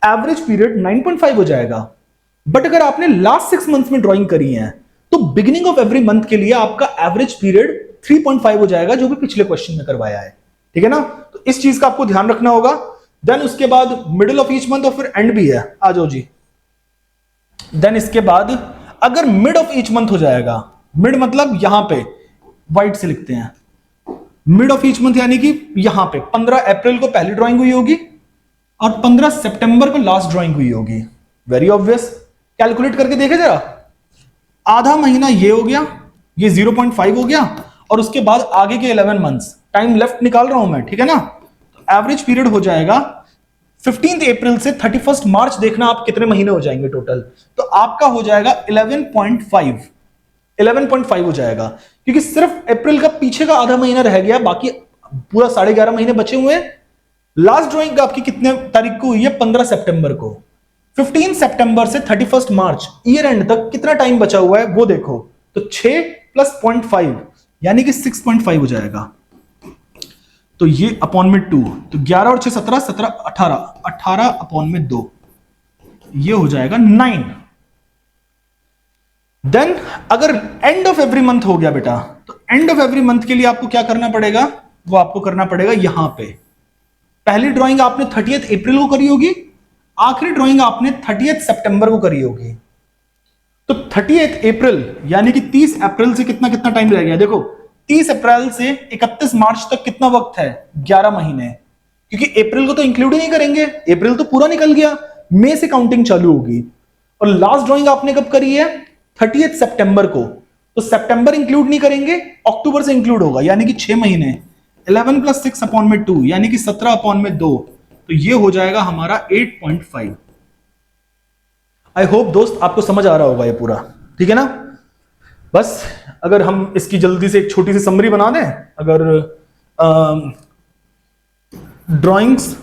Speaker 1: एवरेज पीरियड 9.5 हो जाएगा। बट अगर आपने लास्ट 6 मंथ्स में ड्राइंग करी है तो बिगिनिंग ऑफ एवरी मंथ के लिए आपका एवरेज पीरियड 3.5 हो जाएगा, जो भी पिछले क्वेश्चन में करवाया है। ठीक है ना, तो इस चीज का आपको ध्यान रखना होगा। देन उसके बाद मिडिल ऑफ ईच मंथ और फिर एंड भी है, आ जाओ जी। देन इसके बाद अगर मिड ऑफ ईच मंथ हो जाएगा, मिड मतलब यहां पे व्हाइट से लिखते हैं, मिड ऑफ ईच मंथ यानी कि यहां पे 15 अप्रैल को पहली ड्राइंग हुई होगी और 15 सितंबर को लास्ट ड्राइंग हुई होगी। वेरी ऑब्वियस, कैलकुलेट करके देखे जरा, आधा महीना ये हो गया, ये 0.5 हो गया, और उसके बाद आगे के 11 मंथ्स, टाइम लेफ्ट निकाल रहा हूं मैं, ठीक है ना। तो एवरेज पीरियड हो जाएगा 15 अप्रैल से 31 मार्च, देखना आप कितने महीने हो जाएंगे टोटल, तो आपका हो जाएगा 11.5 हो जाएगा, क्योंकि सिर्फ अप्रैल का पीछे का आधा महीना रह गया, बाकी पूरा 11.5 महीने बचे हुए हैं। लास्ट ड्राइंग आपकी कितने तारीख को हुई है, 15 सितंबर को। 15 सितंबर से 31 मार्च ईयर एंड तक कितना टाइम बचा हुआ है वो देखो, तो 6 प्लस 0.5 यानी कि 6.5 हो जाएगा। तो ये अपॉन में 2, तो 11 और 6 17, 17 18, 18 अपॉन में 2, ये हो जाएगा 9। देन अगर एंड ऑफ एवरी मंथ हो गया बेटा, तो एंड ऑफ एवरी मंथ के लिए आपको क्या करना पड़ेगा, वो आपको करना पड़ेगा यहां पे। पहली ड्राइंग आपने 30 अप्रैल को करी होगी, आखिरी ड्राइंग आपने 30 सितंबर को करी होगी। तो 30 अप्रैल यानी कि 30 अप्रैल से कितना कितना टाइम रह गया, देखो 30 अप्रैल से 31 मार्च तक कितना वक्त है, 11 महीने, क्योंकि अप्रैल को तो इंक्लूड ही नहीं करेंगे, अप्रैल तो पूरा निकल गया, मई से काउंटिंग चालू होगी। और लास्ट ड्राइंग आपने कब करी है, 30 सितंबर को, तो सितंबर इंक्लूड नहीं करेंगे, अक्टूबर से इंक्लूड होगा, यानी कि 6 महीने। 11 प्लस 6 अपॉन में 2 यानी कि 17 अपॉन में 2, तो ये हो जाएगा हमारा 8.5। आई होप दोस्त आपको समझ आ रहा होगा ये पूरा, ठीक है ना। बस अगर हम इसकी जल्दी से एक छोटी सी समरी बना दें, अगर drawings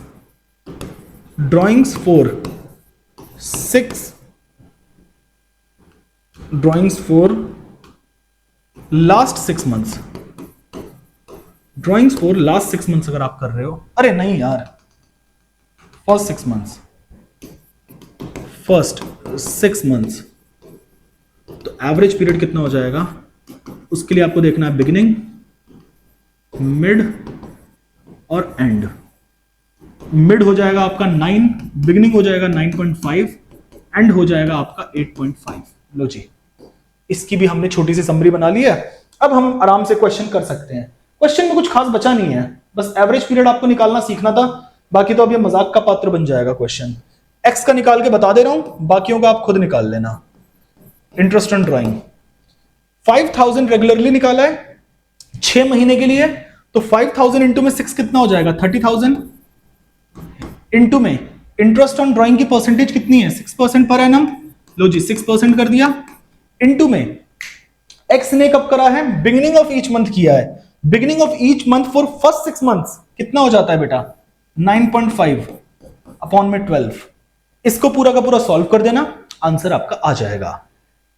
Speaker 1: for last 6 months, drawings for last 6 months अगर आप कर रहे हो, अरे नहीं यार, फर्स्ट 6 मंथ्स, तो एवरेज पीरियड कितना हो जाएगा, उसके लिए आपको देखना है बिगिनिंग, मिड और एंड। मिड हो जाएगा आपका 9, बिगिनिंग हो जाएगा 9.5, एंड हो जाएगा आपका 8.5। लो जी, इसकी भी हमने छोटी सी समरी बना ली है। अब हम आराम से क्वेश्चन कर सकते हैं। क्वेश्चन में कुछ खास बचा नहीं है, बस एवरेज पीरियड आपको निकालना सीखना था, बाकी तो अब ये मजाक का पात्र बन जाएगा क्वेश्चन। एक्स का निकाल के बता दे रहा हूं, बाकियों का आप खुद निकाल लेना। इंटरेस्ट ऑन ड्राइंग 5000 रेगुलरली निकाला है 6 महीने के लिए, तो 5000 इंटू में 6 कितना हो जाएगा, 30,000। इंटू में इंटरेस्ट ऑन ड्राइंग की परसेंटेज कितनी है, 6% पर एनम, लो जी 6% कर दिया। इंटू में एक्स ने कब करा है, बिगिनिंग ऑफ ईच मंथ किया है, beginning of each month for first 6 months कितना हो जाता है बेटा, 9.5 अपॉन में 12। इसको पूरा का पूरा सॉल्व कर देना, आंसर आपका आ जाएगा।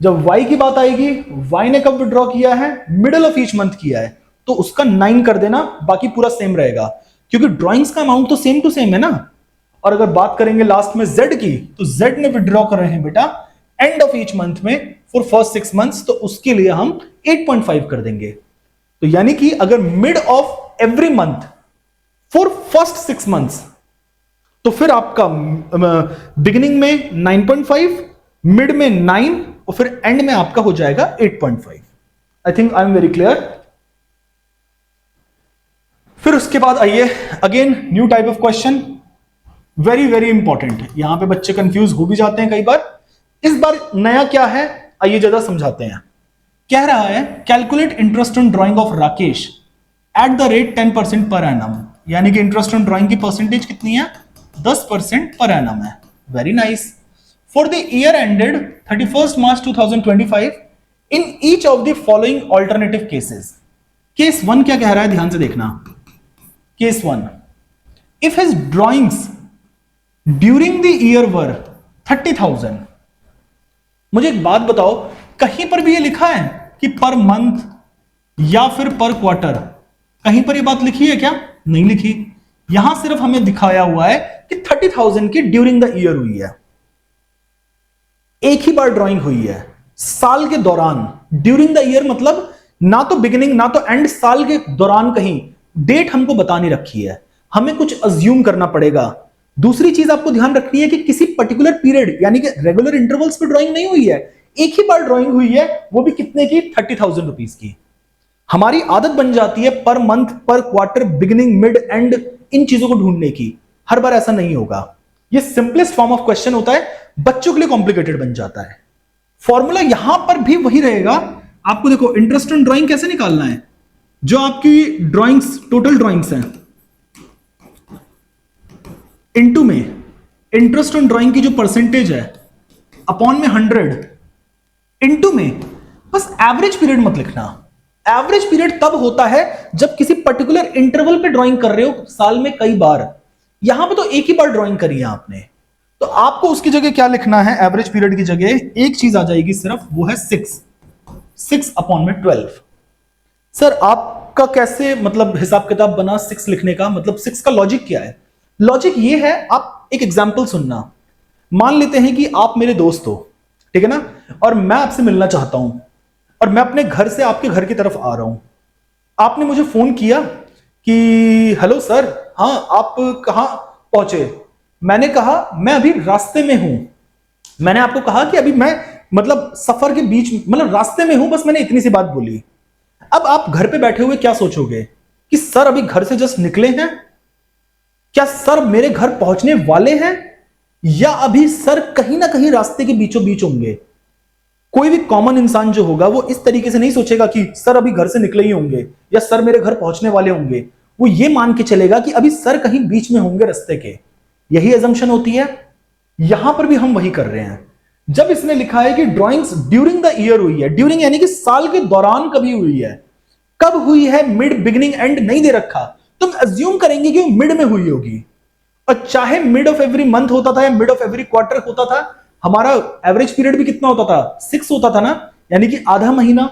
Speaker 1: जब y की बात आएगी, y ने कब विड्रॉ किया है, मिडिल ऑफ ईच मंथ किया है, तो उसका 9 कर देना, बाकी पूरा सेम रहेगा, क्योंकि ड्राइंग्स का अमाउंट तो सेम टू सेम है ना। और अगर बात करेंगे लास्ट में z की, तो z ने विड्रॉ कर रहे हैं बेटा एंड ऑफ ईच मंथ में फॉर फर्स्ट 6 मंथ्स, तो उसके लिए हम 8.5 कर देंगे। तो यानी कि अगर mid of every month for first 6 months, तो फिर आपका बिगिनिंग में 9.5, मिड में 9 और फिर एंड में आपका हो जाएगा 8.5। I think I am very clear. फिर उसके बाद आइए again new type of question, very very important. यहां पे बच्चे कंफ्यूज हो भी जाते हैं कई बार, इस बार नया क्या है, आइए जरा समझाते हैं। कह रहा है calculate interest on drying of Rakesh eight the rate 10% per annum, यानी कि इंटरेस्ट ऑन ड्राइंग की परसेंटेज कितनी है, 10% पर एनम है। Very nice. For the year ended 31 March 2025 in each of the following alternative cases. Case 1 क्या कह रहा है, ध्यान से देखना। Case 1, if his drawings during the year वर 30,000। मुझे एक बात बताओ, कहीं पर भी ये लिखा है कि पर मंथ या फिर पर क्वार्टर, कहीं पर ये बात लिखी है क्या, नहीं लिखी। यहां सिर्फ हमें दिखाया हुआ है कि 30,000 की ड्यूरिंग द ईयर हुई है, एक ही बार ड्राइंग हुई है साल के दौरान। ड्यूरिंग द ईयर मतलब ना तो बिगिनिंग ना तो एंड, साल के दौरान कहीं डेट हमको बता नहीं रखी है, हमें कुछ अज्यूम करना पड़ेगा। दूसरी चीज आपको ध्यान रखनी है कि किसी पर्टिकुलर पीरियड यानी कि रेगुलर इंटरवल्स पे ड्राइंग नहीं हुई है, एक ही बार ड्राइंग हुई है, वो भी कितने की, 30,000 रुपीज की। हमारी आदत बन जाती है पर मंथ, पर क्वार्टर, बिगिनिंग, मिड, एंड, इन चीजों को ढूंढने की। हर बार ऐसा नहीं होगा, ये सिंपलेस्ट फॉर्म ऑफ क्वेश्चन होता है, बच्चों के लिए कॉम्प्लिकेटेड बन जाता है। फॉर्मूला यहां पर भी वही रहेगा। आपको देखो इंटरेस्ट ऑन ड्राइंग कैसे निकालना है, जो आपकी ड्राइंग्स, टोटल ड्राइंग्स हैं, इनटू में इंटरेस्ट ऑन ड्राइंग की जो परसेंटेज है अपॉन में 100, इनटू में बस एवरेज पीरियड मत लिखना। एवरेज पीरियड तब होता है जब किसी पर्टिकुलर इंटरवल पे ड्राइंग कर रहे हो साल में कई बार, यहां पे तो एक ही बार ड्राइंग करी है आपने, तो आपको उसकी जगह क्या लिखना है, एवरेज पीरियड की जगह एक चीज आ जाएगी सिर्फ, वो है 6 अपॉन में 12। सर आपका कैसे मतलब हिसाब किताब बना 6 लिखने का, मतलब 6 का लॉजिक क्या है? लॉजिक ये है, आप एक एग्जाम्पल सुनना। मान लेते हैं कि आप मेरे दोस्त हो, ठीक है ना, और मैं आपसे मिलना चाहता हूं, और मैं अपने घर से आपके घर की तरफ आ रहा हूं। आपने मुझे फोन किया कि हेलो सर, हाँ आप कहां पहुंचे? मैंने कहा मैं अभी रास्ते में हूं। मैंने आपको कहा कि अभी मैं मतलब सफर के बीच, मतलब रास्ते में हूं, बस मैंने इतनी सी बात बोली। अब आप घर पे बैठे हुए क्या सोचोगे कि सर अभी घर से जस्ट निकले हैं, क्या सर मेरे घर पहुंचने वाले हैं, या अभी सर कहीं ना कहीं रास्ते के बीचों बीच होंगे? कोई भी कॉमन इंसान जो होगा वो इस तरीके से नहीं सोचेगा कि सर अभी घर से निकले ही होंगे या सर मेरे घर पहुंचने वाले होंगे। वो ये मान के चलेगा कि अभी सर कहीं बीच में होंगे रास्ते के। यही अजम्पशन होती है, यहां पर भी हम वही कर रहे हैं। जब इसने लिखा है कि ड्राइंग्स ड्यूरिंग द ईयर हुई है, ड्यूरिंग यानी कि साल के दौरान कभी हुई है, कब हुई है, मिड, बिगिनिंग, एंड नहीं दे रखा, तुम अज्यूम करेंगे कि वो मिड में हुई होगी। और चाहे मिड ऑफ एवरी मंथ होता था या मिड ऑफ एवरी क्वार्टर होता था, हमारा एवरेज पीरियड भी कितना होता था, 6 होता था ना, यानी कि आधा महीना,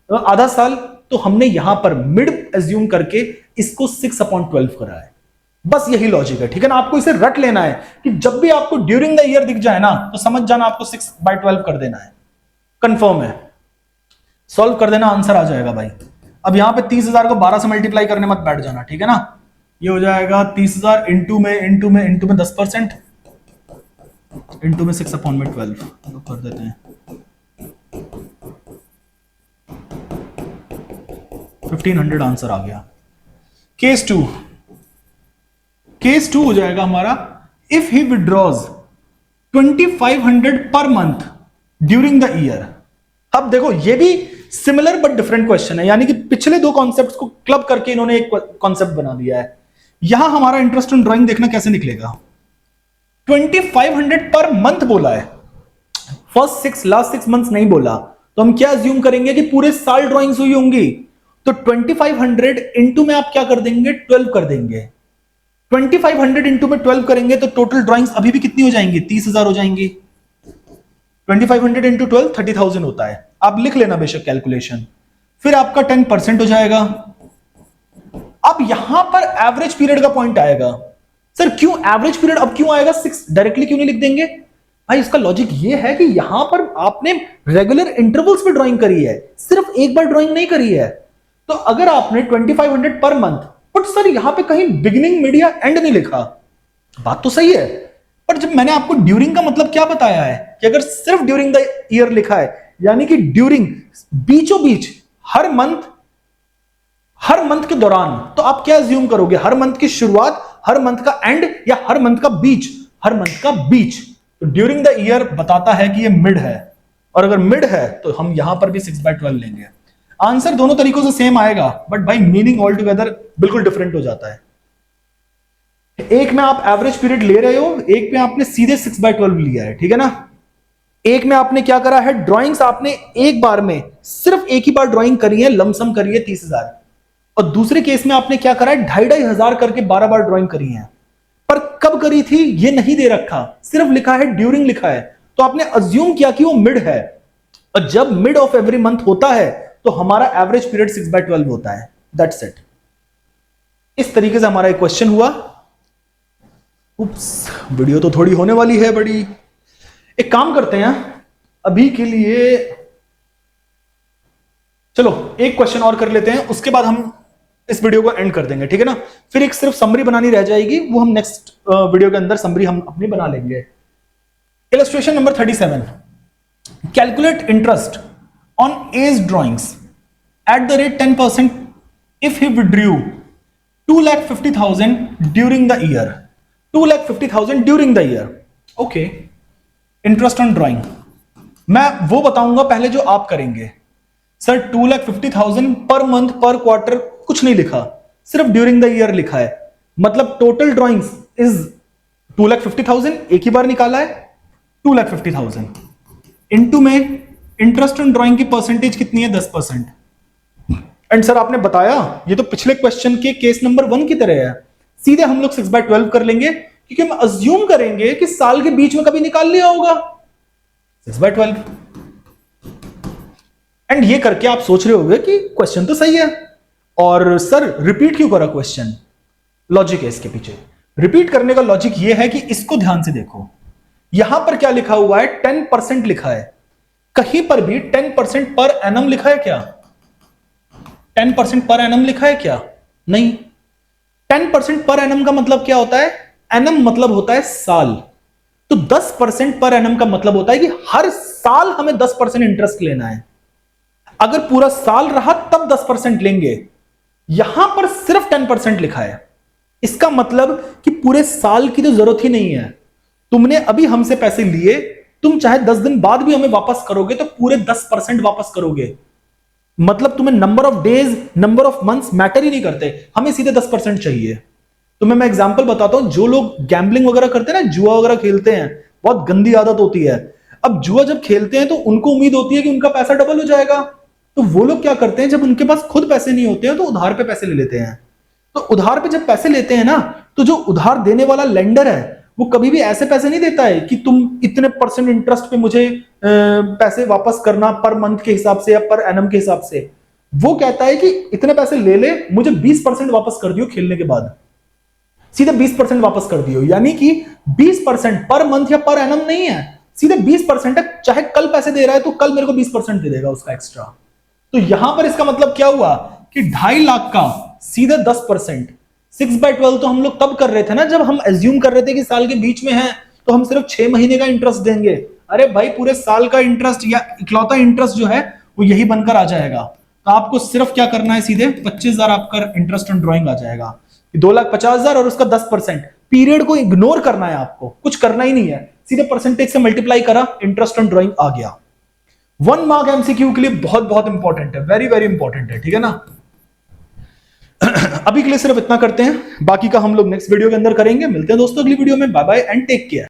Speaker 1: आधा साल। तो हमने यहां पर मिड अज्यूम करके इसको 6/12 करा है। बस यही लॉजिक है, ठीक है ना। आपको इसे रट लेना है कि जब भी आपको ड्यूरिंग द ईयर दिख जाए ना, तो समझ जाना आपको 6/12 कर देना है। कंफर्म है, सॉल्व कर देना, आंसर आ जाएगा भाई। अब यहां पे 30,000 को 12 से मल्टीप्लाई करने मत बैठ जाना, ठीक है ना। ये हो जाएगा 30,000 इंटू में 10%, इंटू में 6/12 तो कर देते हैं 1500, आंसर आ गया। केस 2 हो जाएगा हमारा, if he withdraws 2500 per month during the year. अब देखो ये भी सिमिलर बट डिफरेंट क्वेश्चन है, यानी कि पिछले दो कॉन्सेप्ट्स को क्लब करके इन्होंने एक कॉन्सेप्ट बना दिया है। यहां हमारा इंटरेस्ट ऑन ड्राइंग देखना कैसे निकलेगा। 2500 पर मंथ बोला है, लास्ट 6 मंथ्स नहीं बोला, तो हम क्या अज्यूम करेंगे कि पूरे साल ड्राइंग्स हुई होंगी। तो 2500 इंटू में आप क्या कर देंगे, 12 कर देंगे। 2500 इंटू में 12 करेंगे तो टोटल ड्राइंग्स अभी भी कितनी हो जाएंगी, 30,000 हो जाएंगी। 2500 इंटू 12 30,000 होता है, आप लिख लेना बेशक कैलकुलेशन। फिर आपका 10% हो जाएगा। अब यहां पर एवरेज पीरियड का पॉइंट आएगा। सर क्यों एवरेज पीरियड अब क्यों आएगा, 6 डायरेक्टली क्यों नहीं लिख देंगे? भाई इसका लॉजिक ये है कि यहां पर आपने रेगुलर इंटरवल्स पे ड्राइंग करी है, सिर्फ एक बार ड्राइंग नहीं करी है। तो अगर आपने 2500 पर मंथ, बट सर यहां पे कहीं बिगिनिंग, मिड या एंड नहीं लिखा, बात तो सही है, पर जब मैंने आपको ड्यूरिंग का मतलब क्या बताया है कि अगर सिर्फ ड्यूरिंग द ईयर लिखा है, यानी कि ड्यूरिंग बीचों बीच, हर मंथ के दौरान, तो आप क्या अज्यूम करोगे, हर मंथ की शुरुआत, हर मंथ का एंड, या हर मंथ का बीच? हर मंथ का बीच। तो ड्यूरिंग द ईयर बताता है कि ये मिड है, और अगर मिड है तो हम यहां पर भी 6/12 लेंगे। आंसर दोनों तरीकों से सेम आएगा, बट भाई मीनिंग ऑल टुगेदर बिल्कुल डिफरेंट हो जाता है। एक में आप एवरेज पीरियड ले रहे हो, एक में आपने सीधे 6/12 लिया है, ठीक है ना। एक में आपने क्या करा है, ड्राइंग्स आपने एक बार में सिर्फ एक ही बार ड्राइंग करी है, लमसम करी है 30,000, और दूसरे केस में आपने क्या करा है, 2,500 करके 12 बार ड्राइंग करी है। पर कब करी थी ये नहीं दे रखा, सिर्फ लिखा है ड्यूरिंग लिखा है, तो आपने अज्यूम किया कि वो मिड है, और जब मिड ऑफ एवरी मंथ होता है तो हमारा एवरेज पीरियड 6/12 होता है। That's it. इस तरीके से हमारा एक क्वेश्चन हुआ। उप्स, वीडियो तो थोड़ी होने वाली है बड़ी। एक काम करते हैं अभी के लिए, चलो एक क्वेश्चन और कर लेते हैं, उसके बाद हम इस वीडियो को एंड कर देंगे, ठीक है ना। फिर एक सिर्फ समरी बनानी रह जाएगी, वो हम नेक्स्ट वीडियो के अंदर समरी हम अपनी बना लेंगे। Illustration number 37, calculate interest on as drawings at the rate 10% if he withdrew 2,50,000 during the year. 2,50,000 during the year. Okay, interest on drawing मैं वो बताऊंगा पहले जो आप करेंगे। सर 2,50,000 पर मंथ पर क्वार्टर कुछ नहीं लिखा, सिर्फ ड्यूरिंग द ईयर लिखा है, मतलब टोटल ड्राइंग्स इज 2,50,000, एक ही बार निकाला है 2,50,000, इनटू में इंटरेस्ट ऑन ड्राइंग की परसेंटेज कितनी है, 10%। एंड सर आपने बताया ये तो पिछले क्वेश्चन के केस नंबर 1 की तरह है, सीधे हम लोग 6/12 कर लेंगे, क्योंकि हम अज्यूम करेंगे कि साल के बीच में कभी निकाल लिया होगा 6/12। एंड ये करके आप सोच रहे होंगे कि क्वेश्चन तो सही है, और सर रिपीट क्यों करा क्वेश्चन। लॉजिक है इसके पीछे, रिपीट करने का लॉजिक ये है कि इसको ध्यान से देखो, यहां पर क्या लिखा हुआ है, 10% लिखा है, कहीं पर भी 10% पर एनम लिखा है क्या, 10% पर एनम लिखा है क्या, नहीं। 10% पर एनम का मतलब क्या होता है, एनम मतलब होता है साल, तो 10% पर एनम का मतलब होता है कि हर साल हमें 10% इंटरेस्ट लेना है। अगर पूरा साल रहा तब 10% लेंगे, यहां पर सिर्फ 10% लिखा है, इसका मतलब कि पूरे साल की तो जरूरत ही नहीं है। तुमने अभी हमसे पैसे लिए, तुम चाहे 10 दिन बाद भी हमें वापस करोगे तो पूरे 10% वापस करोगे, मतलब तुम्हें number of days, number of months matter ही नहीं करते, हमें सीधे 10% चाहिए। तुम्हें मैं एग्जांपल बताता हूं, जो लोग गैम्बलिंग वगैरह करते हैं ना, जुआ वगैरह खेलते हैं, बहुत गंदी आदत होती है। अब जुआ जब खेलते हैं तो उनको उम्मीद होती है कि उनका पैसा डबल हो जाएगा, तो वो लोग क्या करते हैं, जब उनके पास खुद पैसे नहीं होते हैं तो उधार पे पैसे ले लेते हैं। तो उधार पे जब पैसे लेते हैं ना, तो जो उधार देने वाला लेंडर है वो कभी भी ऐसे पैसे नहीं देता है कि तुम इतने % इंटरेस्ट पे मुझे पैसे वापस करना पर मंथ के हिसाब से या पर एनम के हिसाब से। वो कहता है कि इतने पैसे ले ले, मुझे 20% वापस कर दियो खेलने के बाद, सीधे 20% वापस कर दियो, यानी कि 20% पर मंथ या पर एनम नहीं है, सीधे 20% है। चाहे कल पैसे दे रहा है तो कल मेरे को 20% दे देगा उसका एक्स्ट्रा। तो यहां पर इसका मतलब क्या हुआ कि 2.5 लाख का सीधे 10%। 6/12 तो हम लोग तब कर रहे थे ना जब हम एज्यूम कर रहे थे कि साल के बीच में है तो हम सिर्फ 6 महीने का इंटरेस्ट देंगे। अरे भाई पूरे साल का इंटरेस्ट या इकलौता इंटरेस्ट जो है वो यही बनकर आ जाएगा। तो आपको सिर्फ क्या करना है, सीधे 25,000 आपका इंटरेस्ट ऑन ड्राइंग आ जाएगा, 2,50,000 और उसका 10%। पीरियड को इग्नोर करना है, आपको कुछ करना ही नहीं है, सीधे परसेंटेज से मल्टीप्लाई करा, इंटरेस्ट ऑन ड्राइंग आ गया। 1 मार्क एमसीक्यू के लिए बहुत बहुत इंपॉर्टेंट है, वेरी वेरी इंपॉर्टेंट है, ठीक है ना। अभी के लिए सिर्फ इतना करते हैं, बाकी का हम लोग नेक्स्ट वीडियो के अंदर करेंगे। मिलते हैं दोस्तों अगली वीडियो में, bye bye and take care.